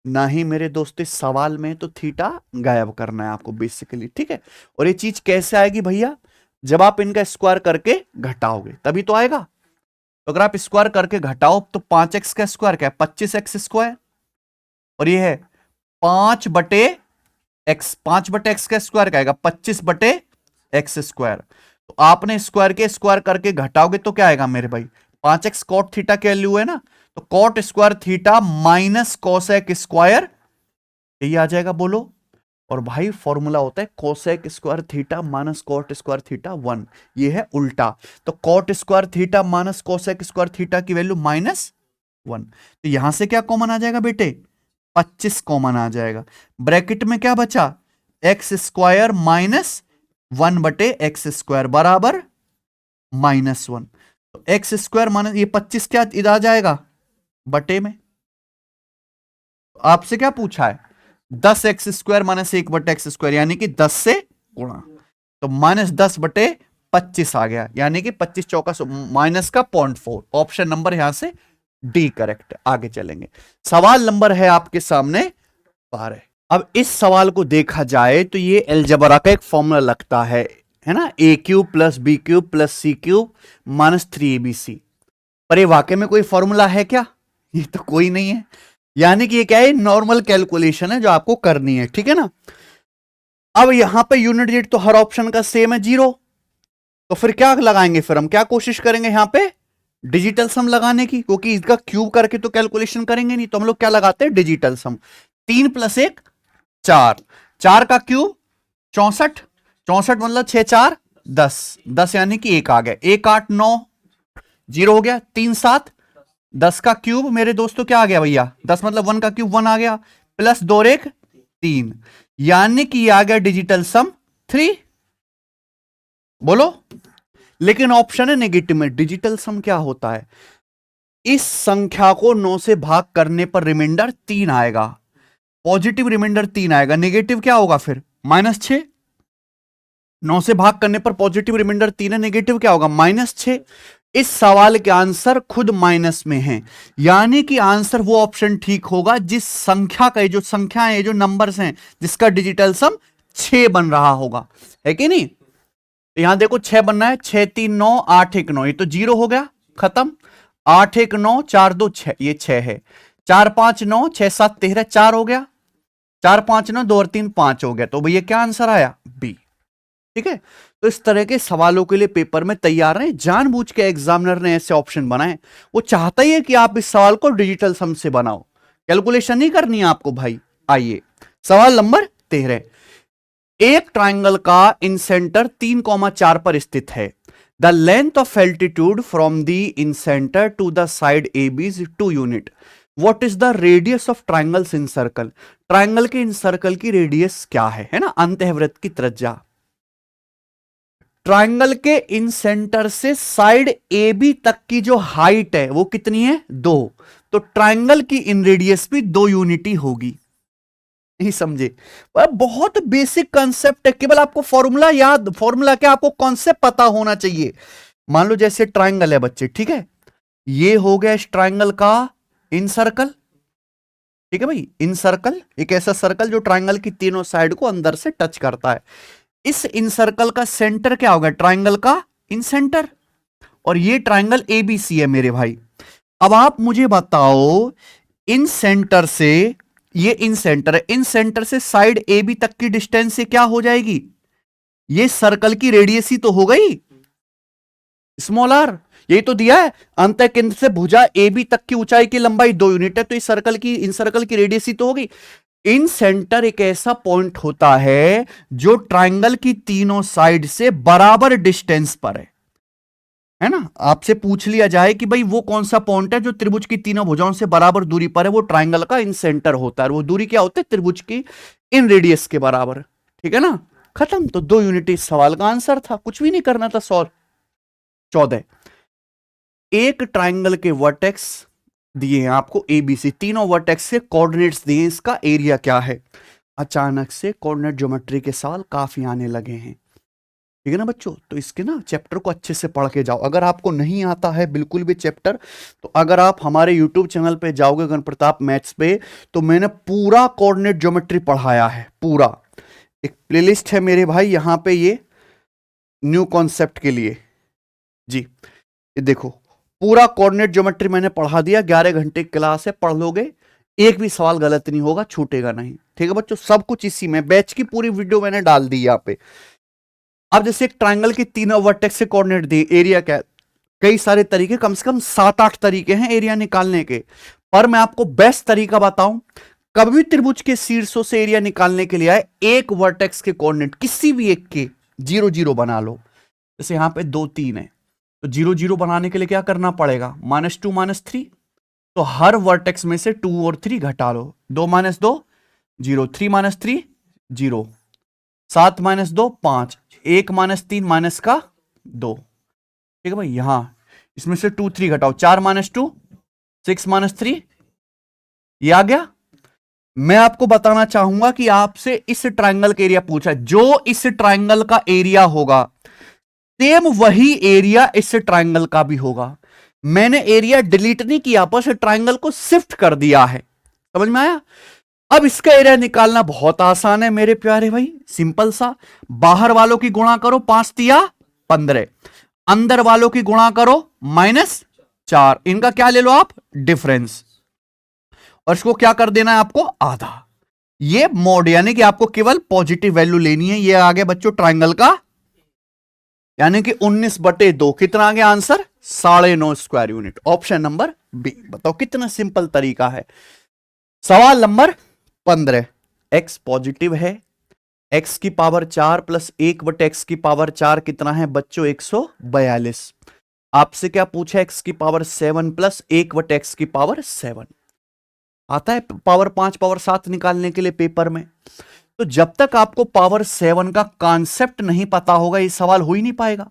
ना ही मेरे दोस्तों सवाल में, तो थीटा गायब करना है आपको बेसिकली। ठीक है। और ये चीज कैसे आएगी भैया? जब आप इनका स्क्वायर करके घटाओगे तभी तो आएगा। तो अगर आप स्क्वायर करके घटाओ तो 5x का स्क्वायर क्या है? 25x²। और ये है 5/x, 5/x का स्क्वायर क्या आएगा? 25/x²। तो आपने स्क्वायर के स्क्वायर करके घटाओगे तो क्या आएगा मेरे भाई? 5x कॉट थीटा की वैल्यू है ना, तो cot square theta minus cosec square, यही आ जाएगा। बोलो। और भाई फॉर्मूला होता है cosec square theta minus cot square theta 1, ये है उल्टा। तो cot square theta minus cosec square theta की वैल्यू -1। तो यहां से क्या कॉमन आ जाएगा बेटे? 25 कॉमन आ जाएगा। ब्रैकेट में क्या बचा? x² माइनस 1/x² बराबर -1। तो x² माइनस ये 25 क्या इधर आ जाएगा बटे में। आपसे क्या पूछा है? 10x² माइनस 1/x², यानी कि 10 से गुणा, तो -10/25 आ गया, यानी कि 25 चौका माइनस का 0.4। ऑप्शन नंबर यहां से डी करेक्ट। आगे चलेंगे, सवाल नंबर है आपके सामने 12। अब इस सवाल को देखा जाए तो ये अलजेब्रा का एक फॉर्मूला लगता है ना, a³ plus b³ plus c³ minus 3abc। पर ये वाकई में कोई फॉर्मूला है क्या? ये तो कोई नहीं है, यानी कि ये क्या है? नॉर्मल कैलकुलेशन है जो आपको करनी है। ठीक है ना। अब यहां पे यूनिट डिजिट तो हर ऑप्शन का सेम है 0, तो फिर क्या लगाएंगे? फिर हम क्या कोशिश करेंगे यहां पे? डिजिटल सम लगाने की, क्योंकि इसका क्यूब करके तो कैलकुलेशन करेंगे नहीं, तो हम लोग क्या लगाते हैं? डिजिटल सम। 3 + 1 4, 4 का क्यूब 64, 64 मतलब 6 4 10, 10 यानी कि 1 आ गया, 1 8 9 0 हो गया, 3 7 10 का क्यूब मेरे दोस्तों क्या आ गया भैया? 10 मतलब 1 का क्यूब 1 आ गया, प्लस 2 1 3, यानी कि ये आ गया डिजिटल सम 3। बोलो। लेकिन ऑप्शन है नेगेटिव में, डिजिटल सम क्या होता है? इस संख्या को 9 से भाग करने पर रिमाइंडर 3 आएगा, पॉजिटिव रिमाइंडर 3 आएगा, नेगेटिव क्या होगा फिर? -6। 9 से भाग करने पर पॉजिटिव रिमाइंडर 3 है, नेगेटिव क्या होगा? -6। इस सवाल के आंसर खुद माइनस में है, यानी कि आंसर वो ऑप्शन ठीक होगा जिस संख्या का, जो संख्याएं है, जो नंबर्स हैं, जिसका डिजिटल सम 6 बन रहा होगा, है कि नहीं? तो यहां देखो 6 बनना है, 6 3 9 8 1 9, ये तो 0 हो गया, खत्म। 8 1 9 4 2 6, ये 6 है। 4 5 9 6 7 13, 4 हो गया। 4 5 9 2 और 3 5 हो गया, तो भैया क्या आंसर आया? बी। ठीक है। तो इस तरह के सवालों के लिए पेपर में तैयार रहे, जानबूझ के एग्जामिनर ने ऐसे ऑप्शन बनाए, वो चाहता ही है कि आप इस सवाल को डिजिटल सम से बनाओ, कैलकुलेशन नहीं करनी है आपको भाई। आइए सवाल नंबर 13। एक ट्राइंगल का इन सेंटर 3,4 पर स्थित है। The length of altitude from the incentre to the side A B is 2 unit. What is the radius of triangles incircle, triangle के इन सर्कल की रेडियस क्या है ना, अंतःवृत्त की त्रिज्या। ट्राइंगल के इन सेंटर से साइड ए बी तक की जो हाइट है वो कितनी है, 2। तो ट्राइंगल की इन रेडियस भी 2 यूनिटी होगी। नहीं समझे, बहुत बेसिक कंसेप्ट है, केवल आपको फॉर्मूला याद, फॉर्मूला क्या, आपको कॉन्सेप्ट पता होना चाहिए। मान लो जैसे ट्राइंगल है बच्चे, ठीक है, ये हो गया इस ट्राइंगल का इन सर्कल, ठीक है भाई, इन सर्कल एक ऐसा सर्कल जो ट्राइंगल की तीनों साइड को अंदर से टच करता है। इस इन सर्कल का सेंटर क्या होगा, ट्राइंगल का इन सेंटर, और ये ट्राइंगल एबीसी है मेरे भाई। अब आप मुझे बताओ, इन सेंटर से, ये इन सेंटर है, इन सेंटर से साइड ए बी तक की डिस्टेंस से क्या हो जाएगी, ये सर्कल की रेडियस ही तो हो गई, स्मॉल आर, यही तो दिया है। अंत केंद्र से भुजा ए बी तक की ऊंचाई की लंबाई 2 यूनिट है, तो इस सर्कल की, इन सर्कल की रेडियस ही तो होगी। इन सेंटर एक ऐसा पॉइंट होता है जो ट्राइंगल की तीनों साइड से बराबर डिस्टेंस पर है ना। आपसे पूछ लिया जाए कि भाई वो कौन सा पॉइंट है जो त्रिभुज की तीनों भुजाओं से बराबर दूरी पर है, वो ट्राइंगल का इन सेंटर होता है। वो दूरी क्या होती है, त्रिभुज की इन रेडियस के बराबर, ठीक है ना, खत्म। तो 2 यूनिट इस सवाल का आंसर था, कुछ भी नहीं करना था। 14, एक ट्राइंगल के वर्टेक्स दिए हैं आपको एबीसी, तीनों वर्टेक्स से कोऑर्डिनेट्स दिए, इसका एरिया क्या है। अचानक से कोऑर्डिनेट ज्योमेट्री के सवाल काफी आने लगे हैं, ठीक है ना बच्चों। तो इसके ना चैप्टर को अच्छे से पढ़ के जाओ। अगर आपको नहीं आता है बिल्कुल भी चैप्टर, तो अगर आप हमारे यूट्यूब चैनल पे जाओगे गणप्रताप मैथ्स पे, तो मैंने पूरा कोऑर्डिनेट ज्योमेट्री पढ़ाया है, पूरा एक प्लेलिस्ट है मेरे भाई यहां पे, ये न्यू कॉन्सेप्ट के लिए जी। ये देखो पूरा कोऑर्डिनेट ज्योमेट्री मैंने पढ़ा दिया, 11 घंटे की क्लास है, पढ़ लोगे, एक भी सवाल गलत नहीं होगा, छूटेगा नहीं, ठीक है बच्चों। सब कुछ इसी में, बैच की पूरी वीडियो मैंने डाल दी यहाँ पे। अब जैसे एक ट्राइंगल के तीनों वर्टेक्स से कोऑर्डिनेट दिए, एरिया क्या, कई सारे तरीके, कम से कम 7-8 तरीके हैं एरिया निकालने के, पर मैं आपको बेस्ट तरीका बताऊं, कभी भी त्रिभुज के शीर्षों से एरिया निकालने के लिए आए, एक वर्टेक्स के कोऑर्डिनेट किसी भी एक के 0 0 बना लो। जैसे यहां पे 2 3 है, तो 0 0 बनाने के लिए क्या करना पड़ेगा, -2 -3, तो हर वर्टेक्स में से 2 और 3 घटा लो, 2 - 2 0, 3 - 3 0, 7 - 2 5, 1 - 3 -2, ठीक है भाई। यहां इसमें से 2 3 घटाओ, 4 - 2 6 - 3, ये आ गया। मैं आपको बताना चाहूंगा कि आपसे इस ट्राइंगल का एरिया पूछा, जो इस ट्राइंगल का एरिया होगा सेम वही एरिया इस ट्राइंगल का भी होगा। मैंने एरिया डिलीट नहीं किया, बस ट्राइंगल को शिफ्ट कर दिया है, समझ में आया। अब इसका एरिया निकालना बहुत आसान है मेरे प्यारे भाई, सिंपल सा, बाहर वालों की गुणा करो 5 तिया 15, अंदर वालों की गुणा करो -4, इनका क्या ले लो आप, डिफरेंस, और इसको क्या कर देना है आपको, आधा। ये मोड, यानी कि आपको केवल पॉजिटिव वैल्यू लेनी है। ये आ गया बच्चों ट्राइंगल का, यानी कि 19/2, कितना आ गया answer, 9.5 square unit, option number B. बताओ कितना सिंपल तरीका है। सवाल नंबर 15, x पॉजिटिव है, x की पावर 4 प्लस 1/x की पावर 4 कितना है बच्चों, 142। आपसे क्या पूछा, x की पावर 7 प्लस 1/x की पावर 7, आता है पावर 5 पावर 7 निकालने के लिए पेपर में। तो जब तक आपको पावर 7 का कॉन्सेप्ट नहीं पता होगा, ये सवाल हो ही नहीं पाएगा।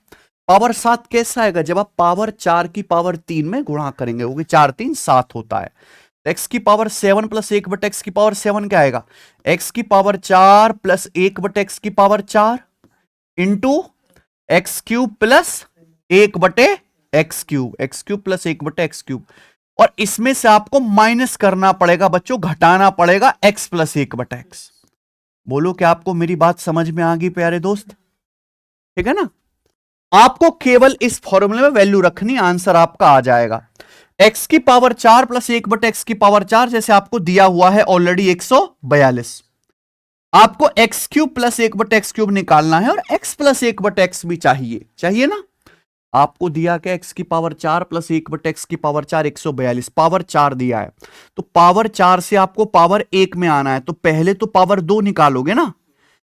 पावर 7 कैसा आएगा, जब आप पावर 4 की पावर 3 में गुणा करेंगे, क्योंकि 4 3 7 होता है। x की पावर 7 प्लस 1/x की पावर 7 क्या आएगा, x की पावर 4 प्लस 1/x की power 4 into x³ plus 1/x³ x³ plus 1/x³, और इसमें से आपको माइनस करना पड़ेगा बच्चों, घटाना पड़ेगा x प्लस 1/x। बोलो क्या आपको मेरी बात समझ में आ गई प्यारे दोस्त, ठीक है ना। आपको केवल इस फॉर्मूले में वैल्यू रखनी, आंसर आपका आ जाएगा। x की पावर 4 प्लस 1/x की पावर 4, जैसे आपको दिया हुआ है ऑलरेडी 142, आपको x³ प्लस 1/x³ निकालना है, और x प्लस 1/x भी चाहिए ना। आपको दिया क्या, x की पावर 4 प्लस 1/x की पावर 4 142, पावर 4 दिया है, तो पावर 4 से आपको पावर 1 में आना है, तो पहले तो पावर 2 निकालोगे ना,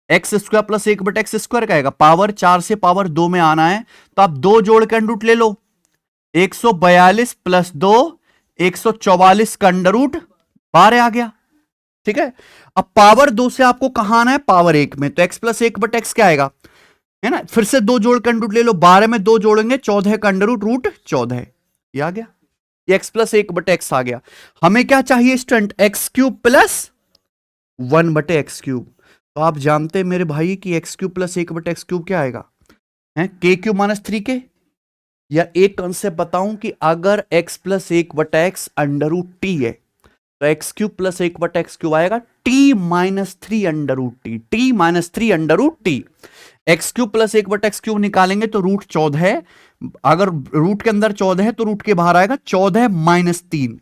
x² प्लस 1/x² का आएगा, पावर 4 से पावर 2 में आना है, तो आप 2 जोड़ के अंडर रूट ले लो, 142 प्लस 2 144 का अंडर रूट 12 आ गया। ठीक है, अब पावर 2 से आपको कहां आना है, पावर 1 में, तो x प्लस 1/x क्या आएगा, है ना, फिर से 2 जोड़ का अंडर रूट ले लो, 12 में 2 जोड़ेंगे 14 का अंडर रूट 14, ये आ गया, ये x प्लस 1/x आ गया। हमें क्या चाहिए student, x cube plus 1/x cube. तो आप जानते हैं मेरे भाई कि x cube plus 1/x cube क्या आएगा, है के क्यूब माइनस 3k। या एक कंसेप्ट बताऊं कि अगर x प्लस 1/x अंडर रूट टी है तो x cube plus 1/x cube आएगा t minus 3 under root T, T minus 3 under root T. X cube plus 1/x cube निकालेंगे तो रूट 14 है, अगर रूट के अंदर 14 है तो रूट के बाहर आएगा 14 माइनस 3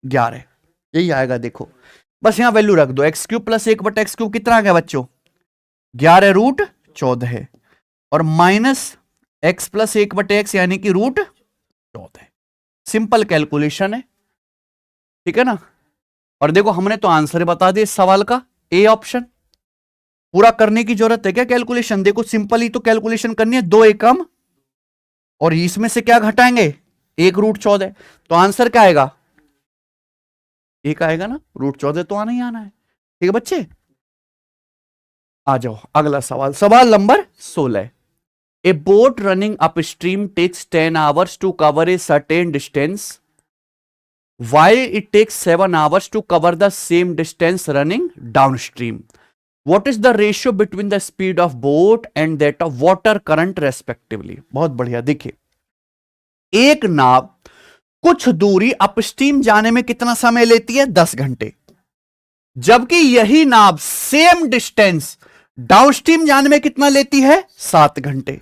11, यही आएगा। देखो बस यहां वैल्यू रख दो, x cube plus 1/x cube कितना आ गया बच्चों, 11 रूट 14 और माइनस एक्स प्लस 1/x यानी कि रूट 14। सिंपल कैलकुलेशन है, ठीक है ना। और देखो हमने तो आंसर बता दिया इस सवाल का, ए ऑप्शन। पूरा करने की जरूरत है क्या कैलकुलेशन, देखो सिंपल ही तो कैलकुलेशन करनी है, 2 एकम और इसमें से क्या घटाएंगे, 1 रूट 14, तो आंसर क्या आएगा, एक आएगा ना, रूट 14 तो आना ही आना है। ठीक है बच्चे, आ जाओ अगला सवाल, सवाल नंबर 16। A boat running upstream takes 10 hours to cover a certain distance while it takes 7 hours to cover the same distance running downstream. What is the ratio between the speed of boat and that of water current respectively? बहुत बढ़िया, देखिए एक नाव कुछ दूरी upstream जाने में कितना समय लेती है, 10 घंटे, जबकि यही नाव सेम डिस्टेंस डाउनस्ट्रीम जाने में कितना लेती है, 7 घंटे।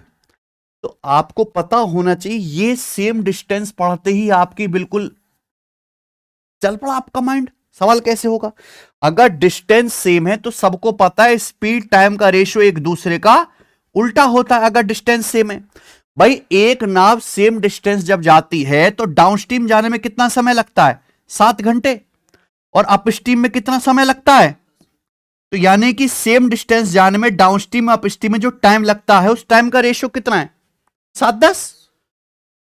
तो आपको पता होना चाहिए, ये सेम डिस्टेंस पढ़ते ही आपकी बिल्कुल चल पड़ा आपका माइंड, सवाल कैसे होगा। अगर डिस्टेंस सेम है तो सबको पता है स्पीड टाइम का रेशियो एक दूसरे का उल्टा होता है। अगर डिस्टेंस सेम है भाई, एक नाव सेम डिस्टेंस जब जाती है तो डाउनस्ट्रीम जाने में कितना समय लगता है, 7 घंटे, और अपस्ट्रीम में कितना समय लगता है। तो यानी कि सेम डिस्टेंस जाने में डाउनस्ट्रीम और अपस्ट्रीम में जो टाइम लगता है उस टाइम का रेशियो कितना है, 7:10,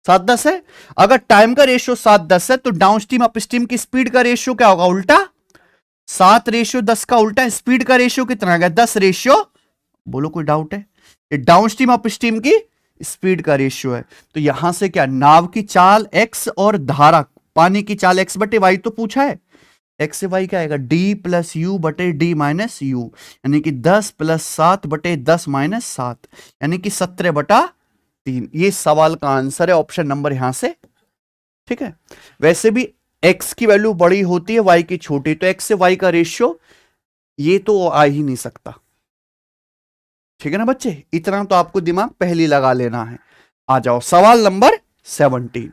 7:10 है। अगर टाइम का रेशियो 7:10 है तो डाउनस्ट्रीम अपस्ट्रीम की स्पीड का रेशियो क्या होगा, उल्टा, 7:10 का उल्टा स्पीड का रेशियो कितना आ गया, 10 बोलो कोई डाउट है, ये डाउनस्ट्रीम अपस्ट्रीम की स्पीड का रेशियो है। तो यहां से क्या, नाव की चाल x और धारा पानी की चाल x/y तो पूछा है, x से y क्या आएगा, d प्लस यू बटे d माइनस यू, यानी कि 10 प्लस 7 बटे 10 माइनस 7, यानी कि 17/3। ये सवाल का आंसर है, ऑप्शन नंबर यहां से, ठीक है। वैसे भी x की वैल्यू बड़ी होती है y की छोटी, तो x से y का रेशियो ये तो आ ही नहीं सकता, ठीक है ना बच्चे, इतना तो आपको दिमाग पहले लगा लेना है। आ जाओ सवाल नंबर 17।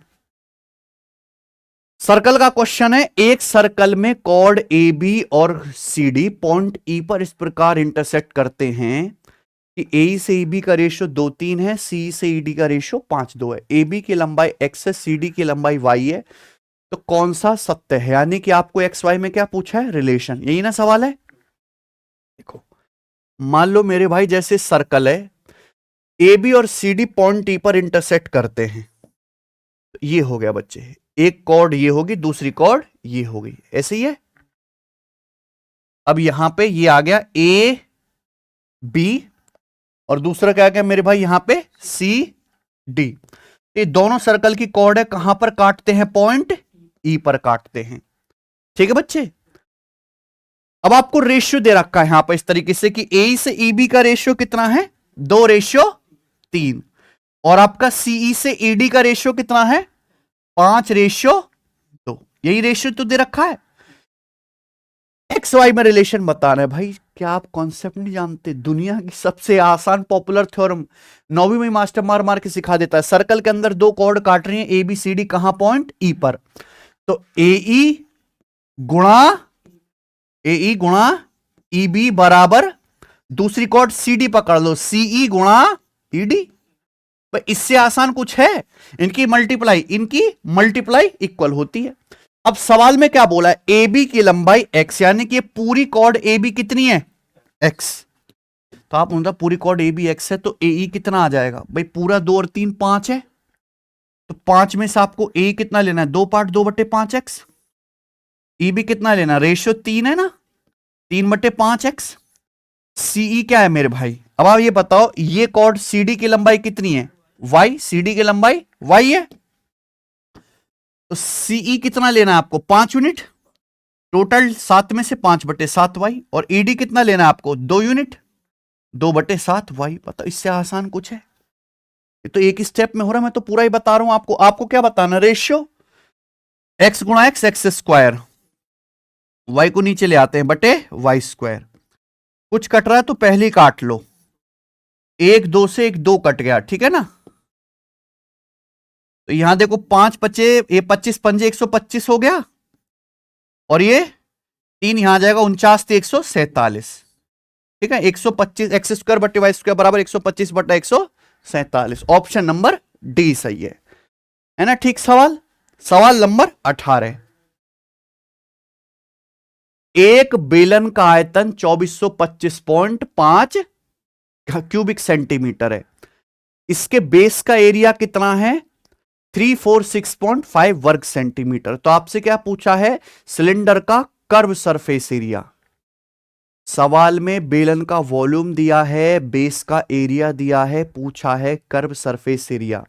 सर्कल का क्वेश्चन है, एक सर्कल में कॉर्ड ए बी और सी डी पॉइंट ई पर इस प्रकार इंटरसेक्ट करते हैं कि ए से ई बी का रेशियो 2:3 है, सी से ई डी का रेशियो 5:2 है, ए बी की लंबाई x है, सी डी की लंबाई y है, तो कौन सा सत्य है। यानी कि आपको एक्स वाई में क्या पूछा है, रिलेशन, यही ना सवाल है। देखो मान लो मेरे भाई जैसे सर्कल है, ए बी और सी डी पॉइंट ई पर इंटरसेक्ट करते हैं, तो ये हो गया बच्चे, एक कॉर्ड ये होगी, दूसरी कॉर्ड ये होगी, ऐसे ही है। अब यहां पे ये आ गया ए बी और दूसरा क्या आ गया मेरे भाई यहां पे सी डी। ये दोनों सर्कल की कॉर्ड है, कहां पर काटते हैं, पॉइंट ई पर काटते हैं, ठीक है बच्चे। अब आपको रेशियो दे रखा है यहां पर इस तरीके से कि ए से ई बी का रेशियो कितना है, 2:3, और आपका सीई से ईडी का रेशियो कितना है, 5:2। यही रेशियो तो दे रखा है। एक्स वाई में रिलेशन बताना है भाई, क्या आप कॉन्सेप्ट नहीं जानते, दुनिया की सबसे आसान पॉपुलर थ्योरम 9वीं में मास्टर मार मार के सिखा देता है। सर्कल के अंदर 2 कॉर्ड काट रही हैं, ए बी सी डी, कहां, पॉइंट ई पर, तो ए गुणा ई बी बराबर दूसरी कॉर्ड सी डी पकड़ लो, सीई गुणा ई डी। इससे आसान कुछ है, इनकी मल्टीप्लाई इक्वल होती है। अब सवाल में क्या बोला है, ए बी की लंबाई x, यानी कि पूरी कॉर्ड ए बी कितनी है, x, तो आप पूरी कॉर्ड ए बी x है तो ए ई कितना आ जाएगा भाई, पूरा 2 और 3 5 है, तो 5 में से आपको ए कितना लेना है, 2 पार्ट 2/5x। ई भी कितना लेना, रेशियो 3 है ना, 3/5x। सीई क्या है मेरे भाई, अब आप ये बताओ, ये कॉर्ड सीडी की लंबाई कितनी है, वाई, सीडी की लंबाई वाई है, तो सीई कितना लेना है आपको, 5 यूनिट, टोटल 7 में से 5/7y। और ईडी कितना लेना है आपको, 2 यूनिट, 2/7y। पता, इससे आसान कुछ है, ये तो एक स्टेप में हो रहा है, मैं तो पूरा ही बता रहा हूं आपको। आपको क्या बताना, रेशियो x गुणा x, एक्स स्क्वायर, y को नीचे ले आते हैं, बटे वाई स्क्वायर। कुछ कट रहा है तो पहले ही काट लो, 1 2 से 1 2 कट गया, ठीक है ना। तो यहां देखो 5 बचे, ये 25 पंजे 125 हो गया, और ये 3 यहां आ जाएगा, 49 से 147, ठीक है। 125 एक्स स्क्वायर बटे वाई स्क्वायर बराबर 125 बटा 147। ऑप्शन नंबर डी सही है ना। ठीक सवाल, सवाल नंबर 18। एक बेलन का आयतन 2425.5 क्यूबिक सेंटीमीटर है, इसके बेस का एरिया कितना है, 346.5 वर्ग सेंटीमीटर। तो आपसे क्या पूछा है, सिलेंडर का कर्व सरफेस एरिया। सवाल में बेलन का वॉल्यूम दिया है, बेस का एरिया दिया है, पूछा है कर्व सरफेस एरिया।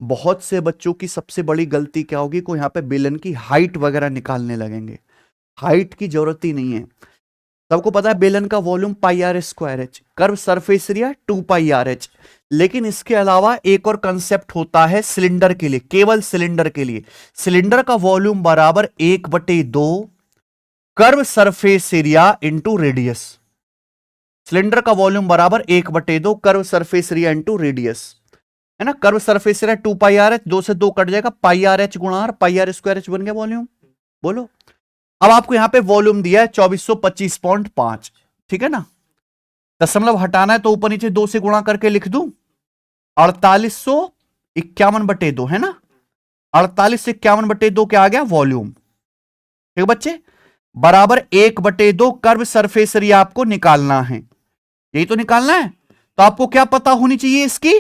बहुत से बच्चों की सबसे बड़ी गलती क्या होगी, को यहां पे बेलन की हाइट वगैरह निकालने लगेंगे। हाइट की जरूरत ही नहीं है, सबको पता है बेलन का volume πr²h, curve surface area 2πrh। लेकिन इसके अलावा एक और कंसेप्ट होता है सिलेंडर के लिए, केवल सिलेंडर के लिए। सिलेंडर का वॉल्यूम बराबर 1/2 curve surface area into radius. Cylinder का वॉल्यूम बराबर 1/2 curve surface area into radius, है ना। कर्व सरफेस एरिया 2πrh, 2 से 2 कट जाएगा, πrh गुणा r, πr²h बन गया वॉल्यूम। बोलो, अब आपको यहां पे वॉल्यूम दिया है 2425.5, ठीक है ना। दशमलव हटाना है तो ऊपर नीचे 2 से गुणा करके लिख दूं, 4851/2, है ना। 48 से 51/2 क्या आ गया, वॉल्यूम, ठीक है बच्चे, बराबर 1/2 कर्व सरफेस एरिया आपको निकालना है, यही तो निकालना है। तो आपको क्या पता होनी चाहिए, इसकी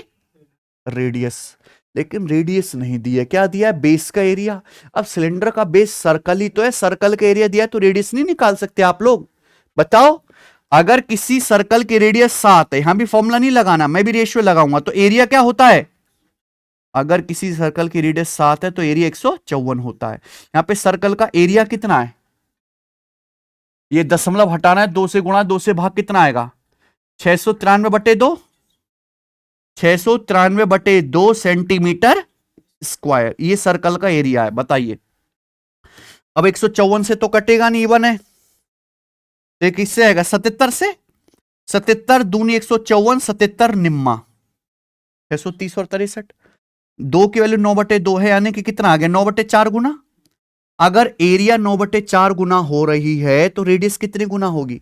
रेडियस। लेकिन रेडियस नहीं दिया, क्या दिया है, बेस का एरिया। अब सिलेंडर का बेस सर्कल ही तो है, सर्कल का एरिया दिया है, तो रेडियस नहीं निकाल सकते आप लोग। बताओ, अगर किसी सर्कल की रेडियस 7 है, यहां भी फॉर्मूला नहीं लगाना, मैं भी रेशियो लगाऊंगा, तो एरिया क्या होता है, अगर किसी सर्कल की रेडियस 7 है तो एरिया 154 होता है। यहां पे सर्कल का एरिया कितना है, ये दशमलव हटाना है, 2 से गुणा, 2 से भाग, कितना आएगा, 693/2, 693/2 सेंटीमीटर स्क्वायर, ये सर्कल का एरिया है। बताइए, अब 154 से तो कटेगा नहीं, इवन है, तो किससे आएगा, 77 से, 77 दूनी 154, 77 निम्मा 630 और 63, 2 की वैल्यू 9/2 है, यानी कि कितना आ गया, 9/4 गुना। अगर एरिया 9/4 गुना हो रही है तो रेडियस कितनी गुना होगी,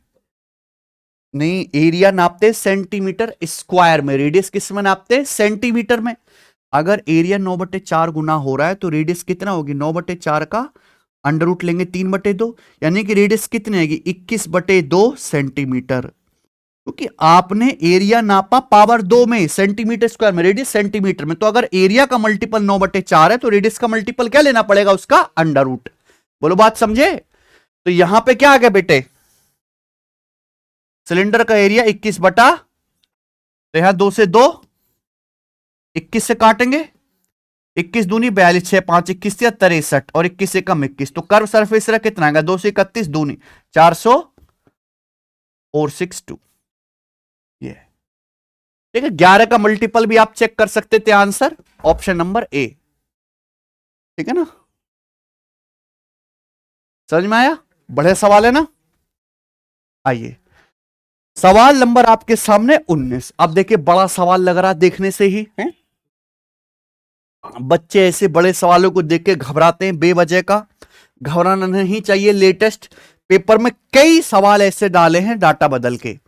नहीं, एरिया नापते सेंटीमीटर स्क्वायर में, रेडियस किस में नापते, सेंटीमीटर में। अगर एरिया 9/4 गुना हो रहा है तो रेडियस कितना होगी, 9/4 का अंडर रूट लेंगे 3/2, यानी कि रेडियस कितनी आएगी, 21/2 सेंटीमीटर। क्योंकि आपने एरिया नापा पावर 2 में, सेंटीमीटर स्क्वायर में, रेडियस सेंटीमीटर में। तो अगर एरिया का मल्टीपल 9/4 है तो रेडियस का मल्टीपल क्या लेना पड़ेगा, उसका अंडर रूट। बोलो, बात समझे। तो यहां पे क्या आ गया बेटे, सिलेंडर का एरिया 21 बटा, तो यहां 2 से 2, 21 से काटेंगे, 21 दूनी 42, 6 5 21 या 63, और 21 से कम 21, तो कर्व सरफेस एरिया कितना आएगा, 2 से 31 दूनी 400 और 62, ये ठीक है। 11 का मल्टीपल भी आप चेक कर सकते थे, आंसर ऑप्शन नंबर ए, ठीक है ना। समझ में आया, बड़े सवाल है ना। आइए, सवाल नंबर आपके सामने 19। अब देखिए, बड़ा सवाल लग रहा देखने से ही है, बच्चे ऐसे बड़े सवालों को देख के घबराते हैं बेवजह का, घबराना नहीं चाहिए। लेटेस्ट पेपर में कई सवाल ऐसे डाले हैं डाटा बदल के।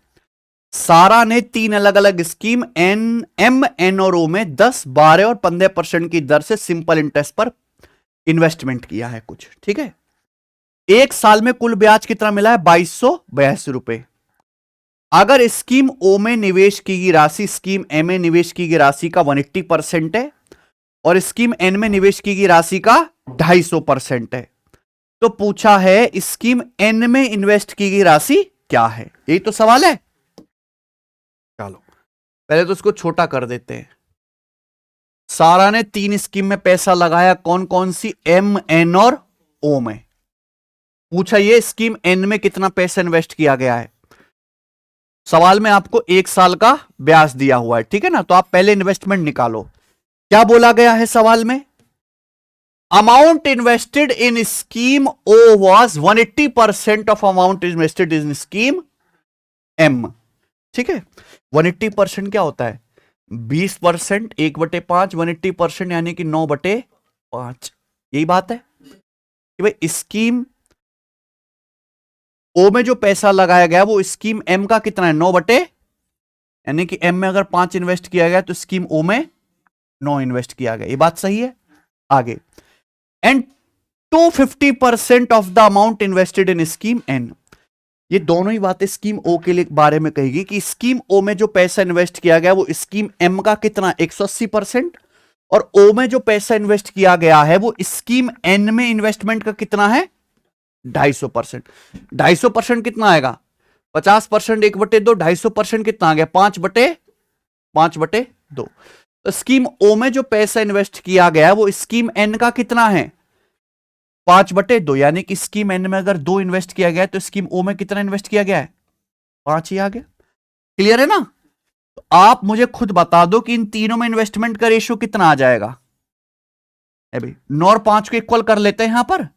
सारा ने 3 अलग अलग स्कीम एम एन और ओ में 10, 12 और 15% की दर से सिंपल इंटरेस्ट पर इन्वेस्टमेंट किया है कुछ, ठीक है। एक साल में कुल ब्याज कितना मिला है, 2282 रुपए। अगर स्कीम ओ में निवेश की गई राशि स्कीम ए में निवेश की गई राशि का 180% है, और स्कीम एन में निवेश की गई राशि का 250% है। तो पूछा है स्कीम एन में इन्वेस्ट की गई राशि क्या है, यही तो सवाल है। चलो पहले तो उसको छोटा कर देते हैं। सारा ने 3 स्कीम में पैसा लगाया, कौन कौन सी, एम, एन और ओ में। पूछा ये स्कीम एन में कितना पैसा इन्वेस्ट किया गया है। सवाल में आपको 1 साल का ब्याज दिया हुआ है, ठीक है ना। तो आप पहले इन्वेस्टमेंट निकालो। क्या बोला गया है सवाल में, amount invested in scheme O was 180% of amount invested in scheme M. ठीक है, 180% क्या होता है, 20%, 1/5, 180% यानी कि 9/5। यही बात है कि भाई स्कीम ओ में जो पैसा लगाया गया वो स्कीम एम का कितना है, 9 यानी कि एम में अगर 5 इन्वेस्ट किया गया तो स्कीम ओ में 9 इन्वेस्ट किया गया। ये बात सही है। आगे, and 250% of the amount invested in scheme N. ये दोनों ही बातें स्कीम ओ के लिए बारे में कहेगी कि स्कीम ओ में जो पैसा इन्वेस्ट किया गया वो स्कीम एम का कितना, 180%, और ओ में जो पैसा इन्वेस्ट किया गया है वो स्कीम एन में इन्वेस्टमेंट का कितना है, 250%। 250% कितना आएगा, 50% 1/2, 250% कितना आ गया, 5/2। तो स्कीम ओ में जो पैसा इन्वेस्ट किया गया वो स्कीम एन का कितना है, 5/2, यानी कि स्कीम एन में अगर 2 इन्वेस्ट किया गया तो स्कीम ओ में कितना इन्वेस्ट किया गया है, 5 ही आ गया। क्लियर है ना। तो आप मुझे खुद बता दो कि इन तीनों में इन्वेस्टमेंट का रेशियो कितना आ जाएगा। भाई 9 और 5 को इक्वल कर लेते हैं, यहां पर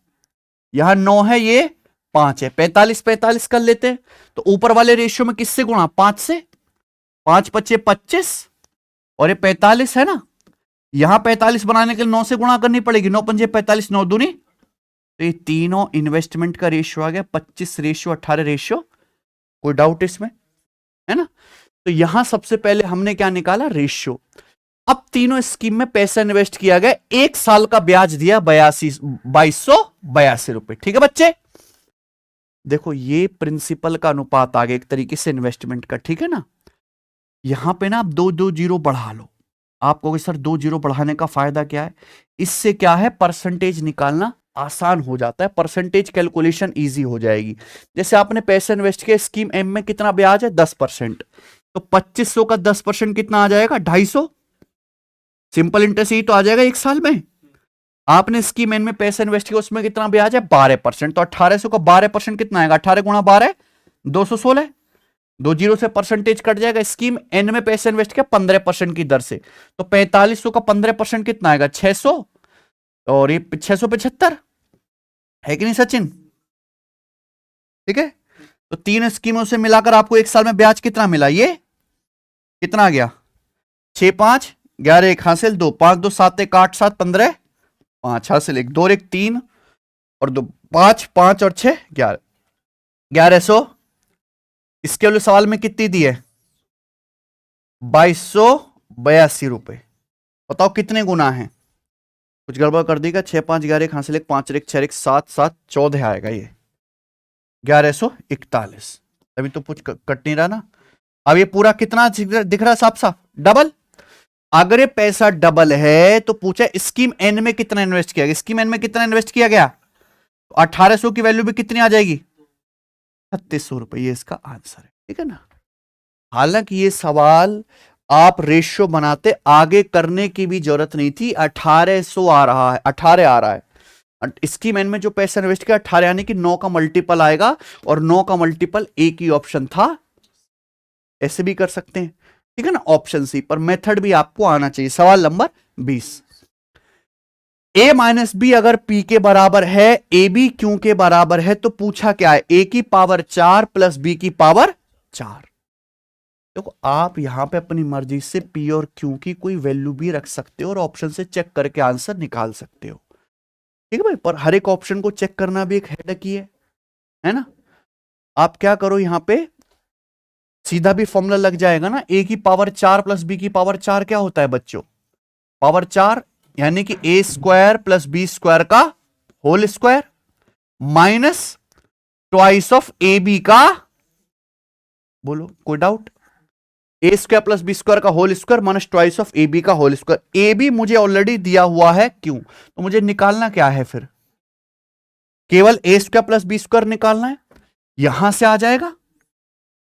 यहां 9 है, ये 5 है, 45 कर लेते हैं। तो ऊपर वाले रेशियो में किससे गुणा, 5 से, 5 5 25 और ये 45 है ना। यहां 45 बनाने के लिए 9 से गुणा करनी पड़ेगी, 9 पंजे 45, 9 दूनी। तो ये तीनों इन्वेस्टमेंट का रेशियो आ गया 25:18। कोई डाउट इसमें, है ना। तो यहां सबसे पहले हमने क्या निकाला, रेशियो। अब तीनों स्कीम में पैसा इन्वेस्ट किया गया, 1 साल का ब्याज दिया 2282 रुपए। ठीक है बच्चे, देखो ये प्रिंसिपल का अनुपात आ गया एक तरीके से इन्वेस्टमेंट का, ठीक है ना। यहां पे ना आप 2 जीरो बढ़ा लो। आप कहोगे सर 2 जीरो बढ़ाने का फायदा क्या है, इससे क्या है, परसेंटेज निकालना आसान हो जाता है, परसेंटेज कैलकुलेशन इजी हो जाएगी। जैसे आपने पैसा इन्वेस्ट किया, स्कीम एम में कितना ब्याज है, 10%, तो 2500 का 10% कितना आ जाएगा, 250। सिंपल इंटरेस्ट ही तो आ जाएगा 1 साल में। आपने स्कीम एन में पैसा इन्वेस्ट किया, उसमें कितना ब्याज है, 12%, तो 1800 का 12% कितना आएगा, 18 गुणा 12 216। 2 जीरो से परसेंटेज कट जाएगा। स्कीम एन में पैसा इन्वेस्ट किया 15% की दर से, तो 4500 का 15% कितना आएगा, 600, और ये 675 है कि नहीं सचिन। ठीक है, तो 3 स्कीमों से मिलाकर आपको 1 साल में ब्याज कितना मिला, ये कितना आ गया, 6 5 11 1 हासिल 2, 5 2 7 1 8 7 15 5 हासिल 1 2 और 1 3 और 2 5 5 और 6 11 1100। इसके वाले सवाल में कितनी दी है, 2282 रुपए। बताओ कितने गुना है, कुछ गड़बड़ कर देगा, 6 5 11 1 हासिल 1 5 1 6 1 7 7 14 आएगा, ये 1141। अभी तो कुछ कट नहीं रहा ना। अब ये पूरा कितना दिख रहा है, साफ साफ डबल। अगर ये पैसा डबल है तो पूछा स्कीम एन में कितना इन्वेस्ट किया गया, स्कीम एन में कितना इन्वेस्ट किया गया, तो 1800 की वैल्यू भी कितनी आ जाएगी, 3600 रुपए। ये इसका आंसर है, ठीक है ना। हालांकि ये सवाल आप रेशियो बनाते आगे करने की भी जरूरत नहीं थी, 1800 आ रहा है, 18 आ रहा है। स्कीम एन में जो पैसा इन्वेस्ट किया 18 यानी कि 9 का मल्टीपल आएगा, और 9 का मल्टीपल एक ही ऑप्शन था, ऐसे भी कर सकते हैं, ठीक है ना, ऑप्शन सी। पर मेथड भी आपको आना चाहिए। सवाल नंबर 20, a माइनस बी अगर p के बराबर है, ए बी क्यू के बराबर है, तो पूछा क्या है, a की पावर 4 प्लस b की पावर 4। देखो आप यहां पे अपनी मर्जी से p और q की कोई वैल्यू भी रख सकते हो और ऑप्शन से चेक करके आंसर निकाल सकते हो, ठीक है भाई। पर हर एक ऑप्शन को चेक करना भी एक हेडेक ही है ना। आप क्या करो, यहां पे सीधा भी फॉर्मूला लग जाएगा ना, a की पावर 4 प्लस b की पावर 4 क्या होता है बच्चों, पावर 4 यानी कि a square plus b square का whole square minus twice of a b का, बोलो कोई doubt, a square plus b square का whole square minus twice of a b का होल स्क्वायर। ए बी मुझे ऑलरेडी दिया हुआ है क्यों, तो मुझे निकालना क्या है फिर, केवल ए स्क्वायर प्लस बी स्क्वायर निकालना है, यहां से आ जाएगा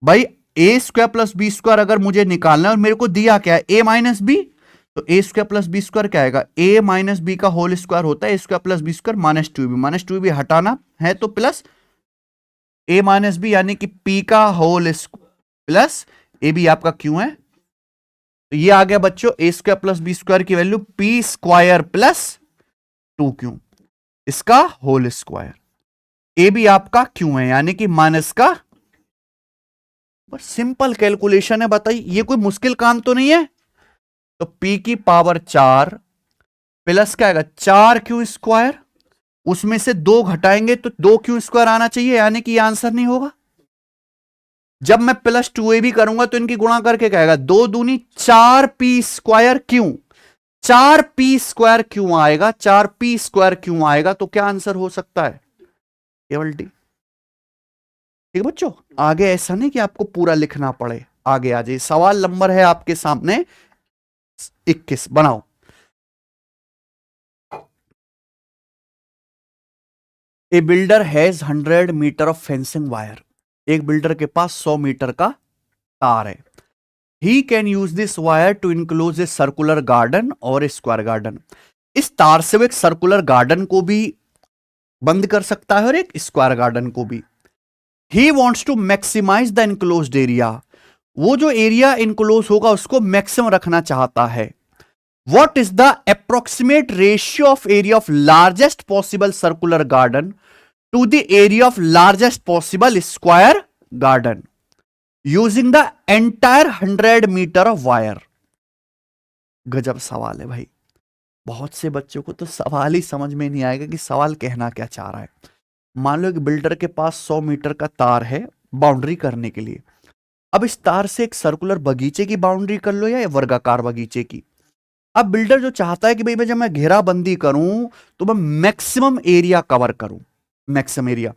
भाई। ए स्क्वायर प्लस बी स्क्वायर अगर मुझे निकालना है और मेरे को दिया क्या है ए माइनस बी, तो a square plus b square क्या आएगा, ए माइनस बी का होल स्क्वायर होता है a square plus b square minus two b हटाना है तो प्लस ए माइनस बी यानी कि पी का होल प्लस ए बी आपका क्यों है, तो ये आ गया बच्चों ए स्क्वायर प्लस बी स्क्वायर की value P square plus 2q इसका होल स्क्वायर। ए बी आपका क्यों है यानी कि माइनस का, बस सिंपल कैलकुलेशन है, बताइए ये कोई मुश्किल काम तो नहीं है। तो p की पावर 4 प्लस क्या आएगा 4q स्क्वायर, उसमें से 2 घटाएंगे तो 2q स्क्वायर आना चाहिए यानी कि आंसर नहीं होगा। जब मैं प्लस 2ab करूंगा तो इनकी गुणा करके क्या आएगा 2 दूनी 4p स्क्वायर क्यों, 4p स्क्वायर क्यों आएगा, 4p स्क्वायर क्यों आएगा, तो क्या आंसर हो सकता है, केवल डी। ठीक है बच्चों, आगे ऐसा नहीं कि आपको पूरा लिखना पड़े, आगे आ जाइए। सवाल नंबर है आपके सामने 21, बनाओ। A builder has 100 metre of fencing wire, एक बिल्डर के पास 100 मीटर का तार है। He can use this wire to enclose a circular garden और ए स्क्वायर गार्डन। इस तार से वो एक सर्कुलर गार्डन को भी बंद कर सकता है और एक स्क्वायर गार्डन को भी। He wants to maximise the enclosed area, वो जो एरिया इनक्लोज होगा उसको मैक्सिमम रखना चाहता है। What is the approximate ratio of area of largest possible circular garden to the area of largest possible square garden using the entire 100 meter of wire? गजब सवाल है भाई, बहुत से बच्चों को तो सवाल ही समझ में नहीं आएगा कि सवाल कहना क्या चाह रहा है। मान लो कि बिल्डर के पास 100 मीटर का तार है बाउंड्री करने के लिए। अब इस तार से एक सर्कुलर बगीचे की बाउंड्री कर लो या वर्गाकार बगीचे की। अब बिल्डर जो चाहता है कि भाई जब मैं घेराबंदी करूं तो मैं मैक्सिमम एरिया कवर करूं, मैक्सिमम एरिया।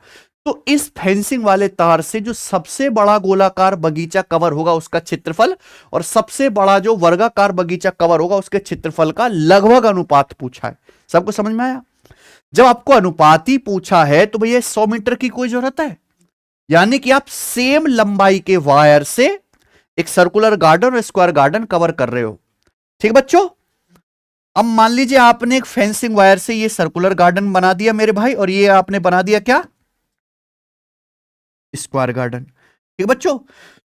तो इस फेंसिंग वाले तार से जो सबसे बड़ा गोलाकार बगीचा कवर होगा उसका क्षेत्रफल और सबसे बड़ा जो वर्गाकार बगीचा कवर होगा उसके क्षेत्रफल का लगभग अनुपात पूछा है। सबको समझ में आया? जब आपको अनुपात ही पूछा है तो भैया 100 मीटर की कोई जरूरत है, यानी कि आप सेम लंबाई के वायर से एक सर्कुलर गार्डन और स्क्वायर गार्डन कवर कर रहे हो। ठीक बच्चों, अब मान लीजिए आपने एक फेंसिंग वायर से ये सर्कुलर गार्डन बना दिया मेरे भाई, और ये आपने बना दिया क्या, स्क्वायर गार्डन। ठीक बच्चों,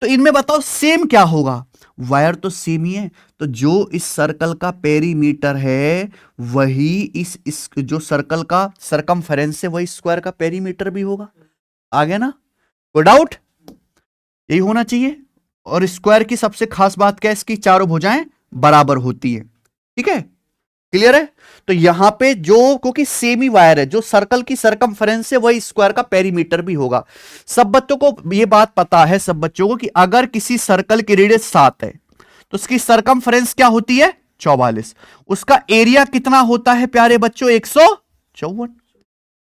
तो इनमें बताओ सेम क्या होगा, वायर तो सेम ही है, तो जो इस सर्कल का पेरीमीटर है वही इस जो सर्कल का सरकमफेरेंस है वही स्क्वायर का पेरीमीटर भी होगा। आ गया ना, कोई डाउट? यही होना चाहिए। और स्क्वायर की सबसे खास बात क्या है, इसकी चारों भुजाएं बराबर होती है। ठीक है, क्लियर है? तो यहां पे जो क्योंकि सेमी वायर है, जो सर्कल की सरकमफेरेंस है वही स्क्वायर का पेरीमीटर भी होगा। सब बच्चों को ये बात पता है, सब बच्चों को, कि अगर किसी सर्कल की रेडियस 7 है तो उसकी सरकमफेरेंस क्या होती है 44, उसका एरिया कितना होता है प्यारे बच्चों 154।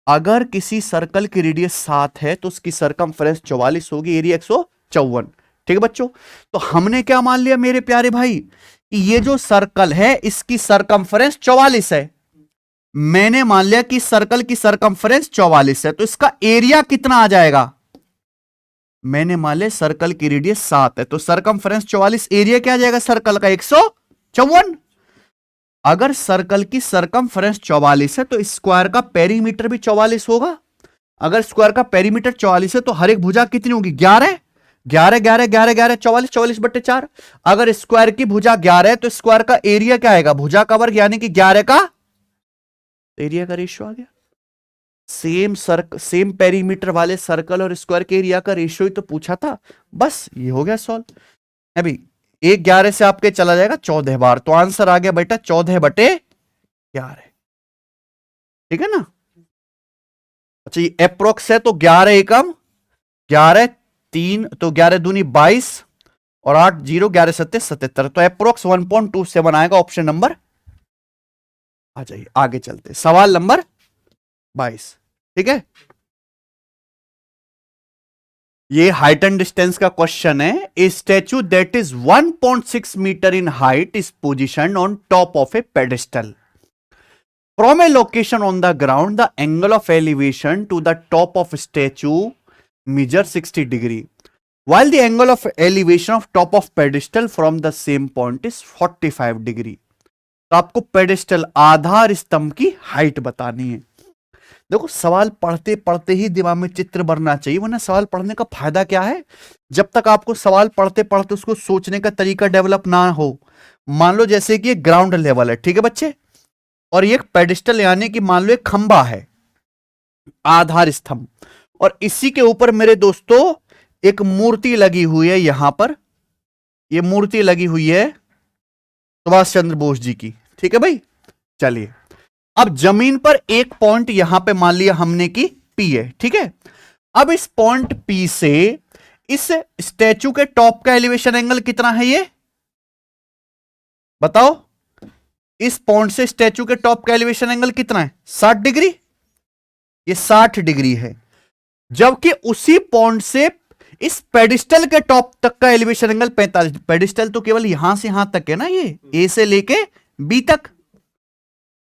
अगर किसी सर्कल की रेडियस 7 है तो उसकी सरकमफेरेंस 44 होगी, एरिया 154। ठीक है बच्चों, तो हमने क्या मान लिया मेरे प्यारे भाई, ये जो सर्कल है इसकी सरकमफेरेंस 44 है। मैंने मान लिया कि सर्कल की सरकमफेरेंस 44 है, तो इसका एरिया कितना आ जाएगा, मैंने मान लिया सर्कल की रेडियस 7 है तो सरकमफेरेंस 44, एरिया क्या आ जाएगा सर्कल का 154। अगर सर्कल की सरकमफेरेंस 44 है तो स्क्वायर का पेरीमीटर भी 44 होगा। अगर स्क्वायर का पेरीमीटर 44 है तो हर एक भुजा कितनी होगी 11, 11 11 11 11 44 44 बट्टे 4। अगर स्क्वायर की भुजा 11 है तो स्क्वायर का एरिया क्या आएगा, भुजा का वर्ग यानी कि 11 का एरिया का रेशियो आ गया। सेम पेरीमीटर वाले सर्कल और स्क्वायर के एरिया का रेशियो ही तो पूछा था, बस ये हो गया सॉल्व। अभी 1 11 से आपके चला जाएगा 14 बार, तो आंसर आ गया बेटा 14 बटे 11। ठीक है ना? अच्छा ये अप्रोक्स है तो 11 एकम 11 3, तो 11 दूनी 22 और 8 0 11 सत्ते 77, तो अप्रोक्स 1.27 आएगा, ऑप्शन नंबर। आ जाइए आगे चलते, सवाल नंबर 22। ठीक है, ये हाइट एंड डिस्टेंस का क्वेश्चन है। A statue that is 1.6 metre in height is position on top of a pedestal from a location on the ground the angle of elevation to the top of statue measure 60 degree while the angle of elevation of top of pedestal from the same point is 45 degree। तो आपको pedestal आधार स्तंभ की height बतानी है। देखो सवाल पढ़ते पढ़ते ही दिमाग में चित्र बनना चाहिए, वरना सवाल पढ़ने का फायदा क्या है जब तक आपको सवाल पढ़ते पढ़ते उसको सोचने का तरीका डेवलप ना हो। मान लो जैसे कि ये ग्राउंड लेवल है, ठीक है बच्चे, और ये पेडेस्टल यानी कि मान लो एक खंबा है, आधार स्तंभ, और इसी के ऊपर मेरे दोस्तों एक मूर्ति लगी हुई है। यहां पर ये मूर्ति लगी हुई है सुभाष चंद्र बोस जी की, ठीक है भाई। चलिए अब जमीन पर एक पॉइंट यहां पे मान लिया हमने कि P है, ठीक है। अब इस पॉइंट P से इस स्टैचू के टॉप का एलिवेशन एंगल कितना है ये बताओ। इस पॉइंट से स्टैचू के टॉप का एलिवेशन एंगल कितना है? 60 डिग्री। ये 60 डिग्री है, जबकि उसी पॉइंट से इस पेडिस्टल के टॉप तक का एलिवेशन एंगल 45। पेडिस्टल तो केवल यहां से यहां तक है ना, ये ए से लेके बी तक।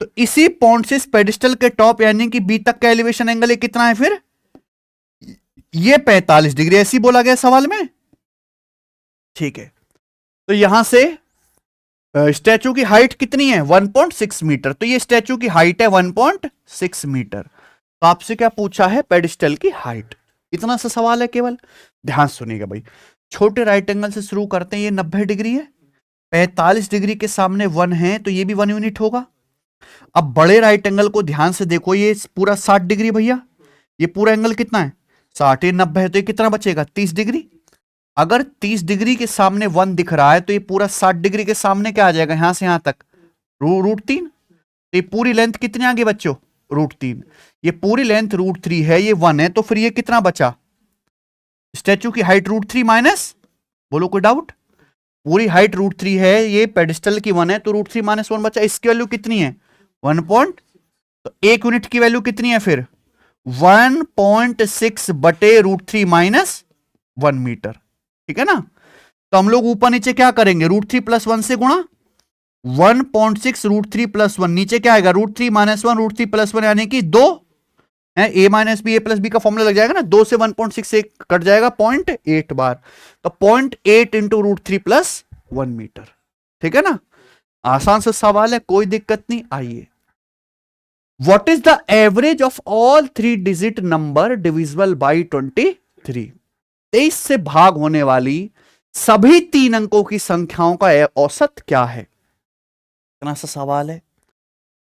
तो इसी पॉइंट से इस पेडिस्टल के टॉप यानी कि बी तक का एलिवेशन एंगल ये कितना है फिर? ये 45 डिग्री, ऐसी बोला गया सवाल में, ठीक है। तो यहां से स्टैचू की हाइट कितनी है? 1.6 मीटर। तो ये स्टैचू की हाइट है 1.6 मीटर। तो आपसे क्या पूछा है? पेडिस्टल की हाइट। इतना सा सवाल है केवल, ध्यान सुनिएगा भाई। छोटे राइट एंगल से शुरू करते हैं। ये 90 डिग्री है, 45 डिग्री के सामने 1 है तो ये भी 1 यूनिट होगा। अब बड़े राइट एंगल को ध्यान से देखो, ये पूरा 60 डिग्री भैया, ये पूरा एंगल कितना है? 60, ये 90 है तो ये कितना बचेगा? 30 डिग्री। अगर 30 डिग्री के सामने 1 दिख रहा है तो ये पूरा 60 डिग्री के सामने क्या आ जाएगा? यहां से यहां तक √3। तो ये पूरी लेंथ कितनी आ गई बच्चों? √3। ये पूरी लेंथ √3 है, ये 1 है, तो फिर ये कितना बचा? स्टैचू की हाइट √3 माइनस, बोलो कोई डाउट? पूरी हाइट √3 है, ये पेडिस्टल की 1 है, तो √3 - 1 बचा। इसकी वैल्यू कितनी है? 1 पॉइंट। तो एक यूनिट की वैल्यू कितनी है फिर? 1.6 बटे √3 - 1 मीटर, ठीक है ना। तो हम लोग ऊपर नीचे क्या करेंगे? √3 + 1 से गुणा, 1.6 √3 + 1, नीचे क्या आएगा? √3 - 1 √3 + 1 यानी कि 2 है। a - b a + b का फॉर्मूला लग जाएगा ना, 2 से 1.6 से कट जाएगा 0.8 बार, तो 0.8 × √3 + 1 मीटर, ठीक है ना। आसान से सवाल है, कोई दिक्कत नहीं। आइए, what is the average of all 3 digit number divisible by 23? 23 से भाग होने वाली सभी 3 अंकों की संख्याओं का औसत क्या है? इतना सा सवाल है।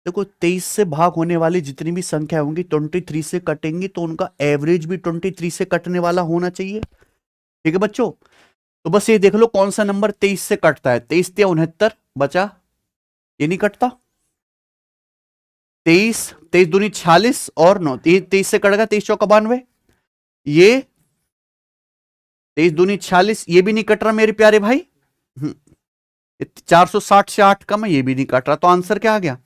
देखो 23 से भाग होने वाली जितनी भी संख्या होंगी 23 से कटेंगी, तो उनका एवरेज भी 23 से कटने वाला होना चाहिए, ठीक है बच्चों। तो बस ये देख लो कौन सा नंबर 23 से कटता है। 23 × 69 बचा, ये नहीं कटता। 23 दूनी 46 और 9, 23 से कटेगा, 23 × 4 = 92। ये 23 दूनी 46, ये भी नहीं कट रहा मेरे प्यारे भाई। 460 से 8 कम है, ये भी नहीं कट रहा। तो आंसर क्या आ गया?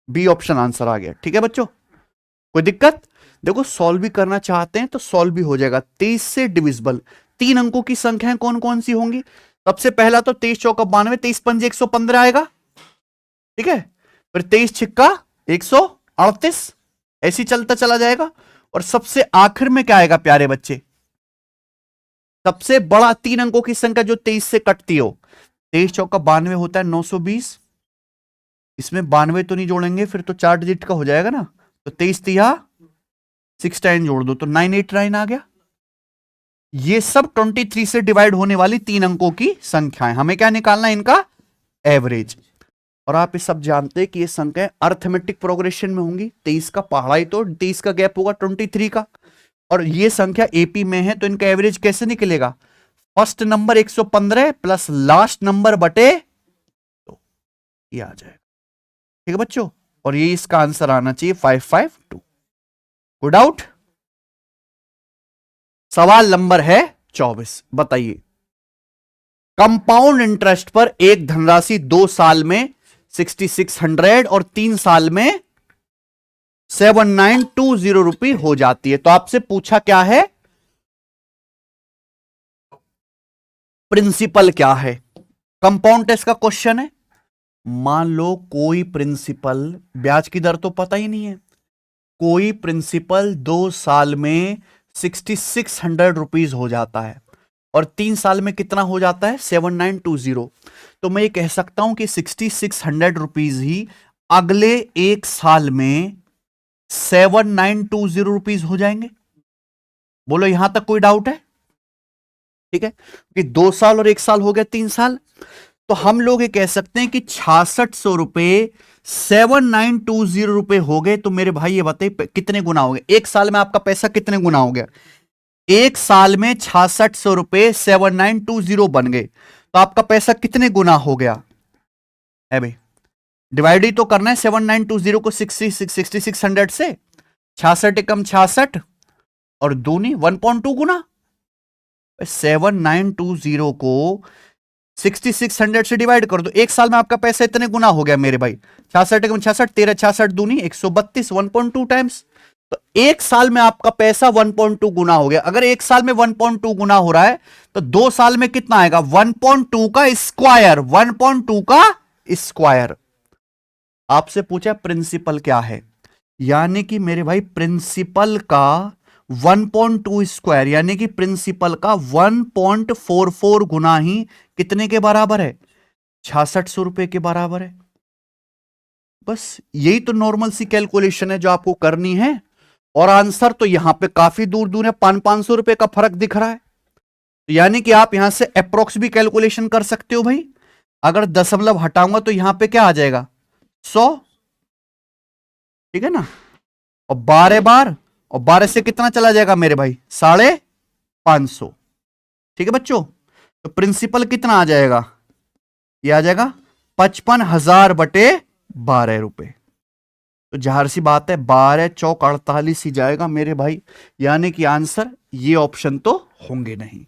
बी ऑप्शन आंसर आ गया, ठीक है बच्चों। कोई दिक्कत? देखो सॉल्व भी करना चाहते हैं तो सॉल्व भी हो जाएगा। 23 से डिविजिबल 3 अंकों की संख्याएं कौन कौन सी होंगी? सबसे पहला तो 23 × 4 = 92, 23 × 5 = 115 आएगा, ठीक है। फिर 23 × 6 = 138, ऐसी चलता चला जाएगा। और सबसे आखिर में क्या आएगा प्यारे बच्चे? सबसे बड़ा 3 अंकों की संख्या जो 23 से कटती हो। 23 × 4 = 92 होता है, 920। इसमें 92 तो नहीं जोड़ेंगे, फिर तो 4 डिजिट का हो जाएगा ना। तो 23 × 3 = 69 जोड़ दो तो 989 आ गया। ये सब 23 से डिवाइड होने वाली 3 अंकों की संख्याएं। हमें क्या निकालना है? इनका एवरेज। और आप ये सब जानते हैं कि ये संख्याएं अर्थमेटिक प्रोग्रेशन में होंगी। 23 का पहाड़ा ही तो 23 का गैप होगा 23 का, और ये संख्या एपी में है, तो इनका एवरेज कैसे निकलेगा? First number 115 plus last number बटे, तो ये आ जाएगा, ठीक है बच्चों। और ये इसका आंसर आना चाहिए 552। कोई डाउट? सवाल नंबर है 24, बताइए। कंपाउंड इंटरेस्ट पर एक धनराशि 2 साल में 6600 और 3 साल में 7920 रुपये हो जाती है। तो आपसे पूछा क्या है? प्रिंसिपल क्या है? कंपाउंड टेस्ट का क्वेश्चन है। मान लो कोई प्रिंसिपल, ब्याज की दर तो पता ही नहीं है, कोई प्रिंसिपल 2 साल में 6600 हो जाता है और 3 साल में कितना हो जाता है? 7920। तो मैं ये कह सकता हूं कि 6600 ही अगले 1 साल में 7920 हो जाएंगे। बोलो यहां तक कोई डाउट है? ठीक है, कि 2 साल और 1 साल हो गया 3 साल, तो हम लोग ये कह सकते हैं कि 6600 7920 हो गए। तो मेरे भाई ये बताइए कितने गुना हो गए? 1 साल में आपका पैसा कितने गुना हो गया? 1 साल में 6600 7920 बन गए, तो आपका पैसा कितने गुना हो गया है भाई? डिवाइड ही तो करना है 7920 को 6600 से। 66 एकम 66 और दूनी 1.2 गुना। 7920 को 6600 से डिवाइड कर दो, 1 साल में आपका पैसा इतने गुना हो गया मेरे भाई। 66 एकम 66, 13 66 दूनी 132, 1.2 टाइम्स। तो 1 साल में आपका पैसा 1.2 गुना हो गया। अगर 1 साल में 1.2 गुना हो रहा है तो 2 साल में कितना आएगा? 1.2 का स्क्वायर, 1.2 का स्क्वायर। आपसे पूछा प्रिंसिपल क्या है, यानी कि मेरे भाई प्रिंसिपल का 1.2 स्क्वायर, यानी कि प्रिंसिपल का 1.44 गुना ही कितने के बराबर है? 6600 के बराबर है। बस यही तो नॉर्मल सी कैलकुलेशन है जो आपको करनी है, और आंसर तो यहां पे काफी दूर दूर है, 500 का फर्क दिख रहा है। तो यानी कि आप यहां से अप्रोक्स भी कैलकुलेशन कर सकते हो भाई। अगर दशमलव हटाऊंगा तो यहां पे क्या आ जाएगा? 100। ठीक है ना? और 12 बार, और 12 से कितना चला जाएगा मेरे भाई? 550। ठीक है बच्चों, तो प्रिंसिपल कितना आ जाएगा? ये आ जाएगा 55,000 बटे 12 रुपए। तो जाहिर सी बात है 12 चौक 48 ही जाएगा मेरे भाई, यानी कि आंसर ये ऑप्शन तो होंगे नहीं।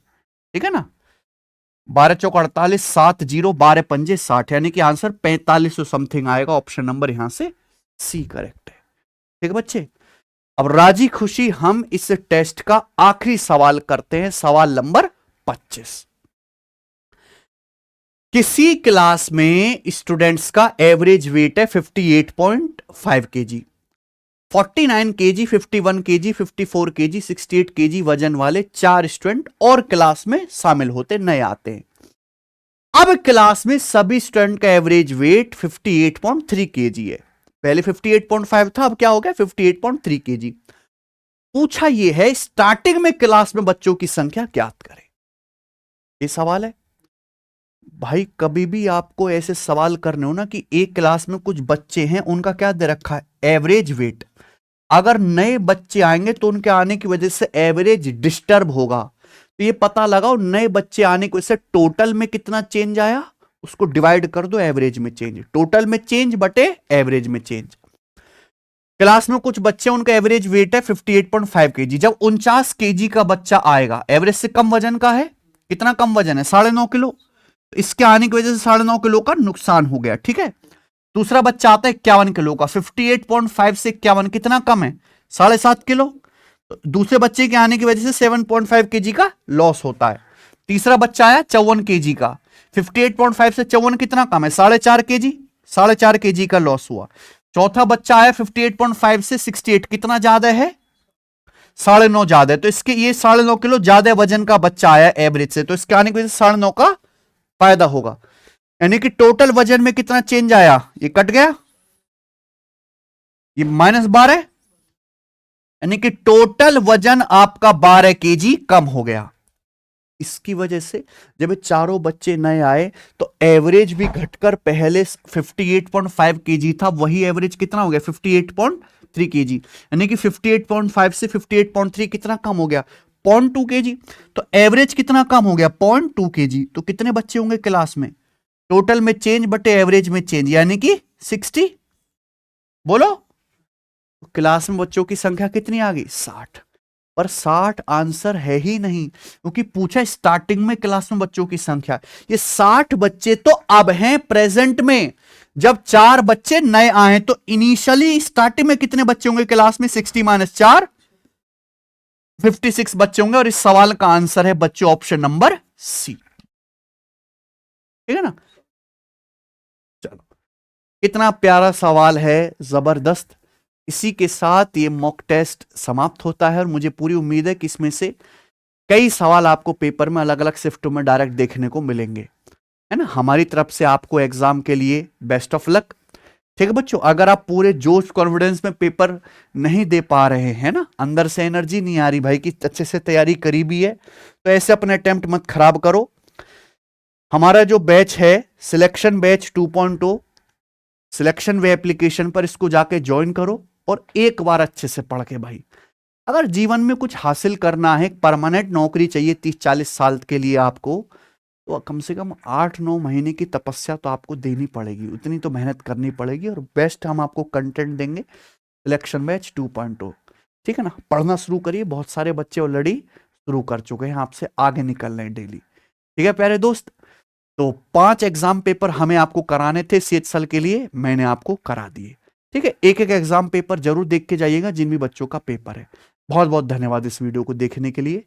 ठीक है ना? 12 चौक 48, 7 0, 12 पंजे 60, यानी कि आंसर 4500 समथिंग आएगा। ऑप्शन नंबर यहां से सी करेक्ट है। ठीक है बच्चे, अब राजी खुशी हम इस टेस्ट का आखिरी सवाल करते हैं, सवाल नंबर 25। किसी क्लास में स्टूडेंट्स का एवरेज वेट है 58.5 KG, 49 KG, 51 KG, 54 KG, 68 KG वजन वाले 4 स्टूडेंट और क्लास में शामिल होते नए आते हैं। अब क्लास में सभी स्टूडेंट का एवरेज वेट 58.3 केजी है। पहले 58.5 था, अब क्या हो गया? 58.3 केजी। पूछा यह है स्टार्टिंग में क्लास में बच्चों की संख्या ज्ञात करें। ये सवाल है भाई। कभी भी आपको ऐसे सवाल करने हो ना कि एक क्लास में कुछ बच्चे हैं, उनका क्या दे रखा है? Average weight. अगर नए बच्चे आएंगे तो उनके आने की वजह से एवरेज डिस्टर्ब होगा, तो ये पता लगाओ नए बच्चे आने की वजह से टोटल में कितना चेंज आया, उसको डिवाइड कर दो एवरेज में चेंज। टोटल में चेंज बटे एवरेज में चेंज। क्लास में कुछ बच्चे, उनका एवरेज वेट है 58.5 केजी। जब 49 केजी का बच्चा आएगा, एवरेज से कम वजन का है, कितना कम वजन है? 9.5 किलो। इसके आने की वजह से 9.5 किलो का नुकसान हो गया। ठीक है, दूसरा बच्चा आता है 51 किलो का, 58.5 से 51 कितना कम है? 7.5 किलो। तो दूसरे बच्चे के आने की वजह से 7.5 केजी का लॉस होता है। तीसरा बच्चा आया 54 केजी का, 58.5 से 54 कितना कम है? 4.5 केजी, 4.5 केजी का लॉस हुआ। चौथा बच्चा आया 58.5 से 68, कितना ज्यादा है? 9.5 ज्यादा है। तो इसके ये 9.5 किलो ज्यादा वजन का बच्चा आया एवरेज से, तो इसके आने की वजह से 9.5 का फायदा होगा। यानी कि टोटल वजन में कितना चेंज आया? ये कट गया, ये -12, यानी कि टोटल वजन आपका 12 केजी कम हो गया। इसकी वजह से जब चारों बच्चे नए आए तो एवरेज भी घटकर पहले 58.5 केजी था, वही एवरेज कितना हो गया? 58.3 केजी। यानी कि 58.5 से 58.3 कितना कम हो गया? 0.2 केजी। तो एवरेज कितना कम हो गया? 0.2 केजी। तो कितने बच्चे होंगे क्लास में? टोटल में चेंज बटे एवरेज में चेंज, यानी कि 60। बोलो, क्लास में बच्चों की संख्या कितनी आ गई? 60। पर 60 आंसर है ही नहीं, क्योंकि पूछा स्टार्टिंग में क्लास में बच्चों की संख्या। ये 60 बच्चे तो अब हैं प्रेजेंट में। जब 4 बच्चे नए आए तो इनिशियली स्टार्टिंग में कितने बच्चे होंगे क्लास में? 60 - 4, 56 बच्चे होंगे। और इस सवाल का आंसर है बच्चों ऑप्शन नंबर सी। ठीक है ना। चलो, कितना प्यारा सवाल है, जबरदस्त। इसी के साथ ये मॉक टेस्ट समाप्त होता है और मुझे पूरी उम्मीद है कि इसमें से कई सवाल आपको पेपर में अलग अलग शिफ्टों में डायरेक्ट देखने को मिलेंगे, है ना। हमारी तरफ से आपको एग्जाम के लिए बेस्ट ऑफ लक। ठीक है बच्चों, अगर आप पूरे जोश कॉन्फिडेंस में पेपर नहीं दे पा रहे हैं ना, अंदर से एनर्जी नहीं आ रही भाई कि अच्छे से तैयारी करी भी है, तो ऐसे अपने अटेम्प्ट मत खराब करो। हमारा जो बैच है सिलेक्शन बैच 2.0, सिलेक्शन वे एप्लीकेशन पर इसको जाके ज्वाइन करो और एक बार अच्छे से पढ़ के भाई, अगर जीवन में कुछ हासिल करना है, परमानेंट नौकरी चाहिए 30-40 साल के लिए आपको, तो कम से कम 8-9 महीने की तपस्या तो आपको देनी पड़ेगी, उतनी तो मेहनत करनी पड़ेगी और बेस्ट हम आपको कंटेंट देंगे सिलेक्शन बैच 2.0। ठीक है ना, पढ़ना शुरू करिए, बहुत सारे बच्चे ऑलरेडी शुरू कर चुके हैं, आपसे आगे निकल रहे हैं डेली। ठीक है प्यारे दोस्त, तो 5 एग्जाम पेपर हमें आपको कराने थे CHSL के लिए, मैंने आपको करा दिए। ठीक है, एक एक एग्जाम पेपर जरूर देख के जाइएगा जिन भी बच्चों का पेपर है। बहुत बहुत धन्यवाद इस वीडियो को देखने के लिए।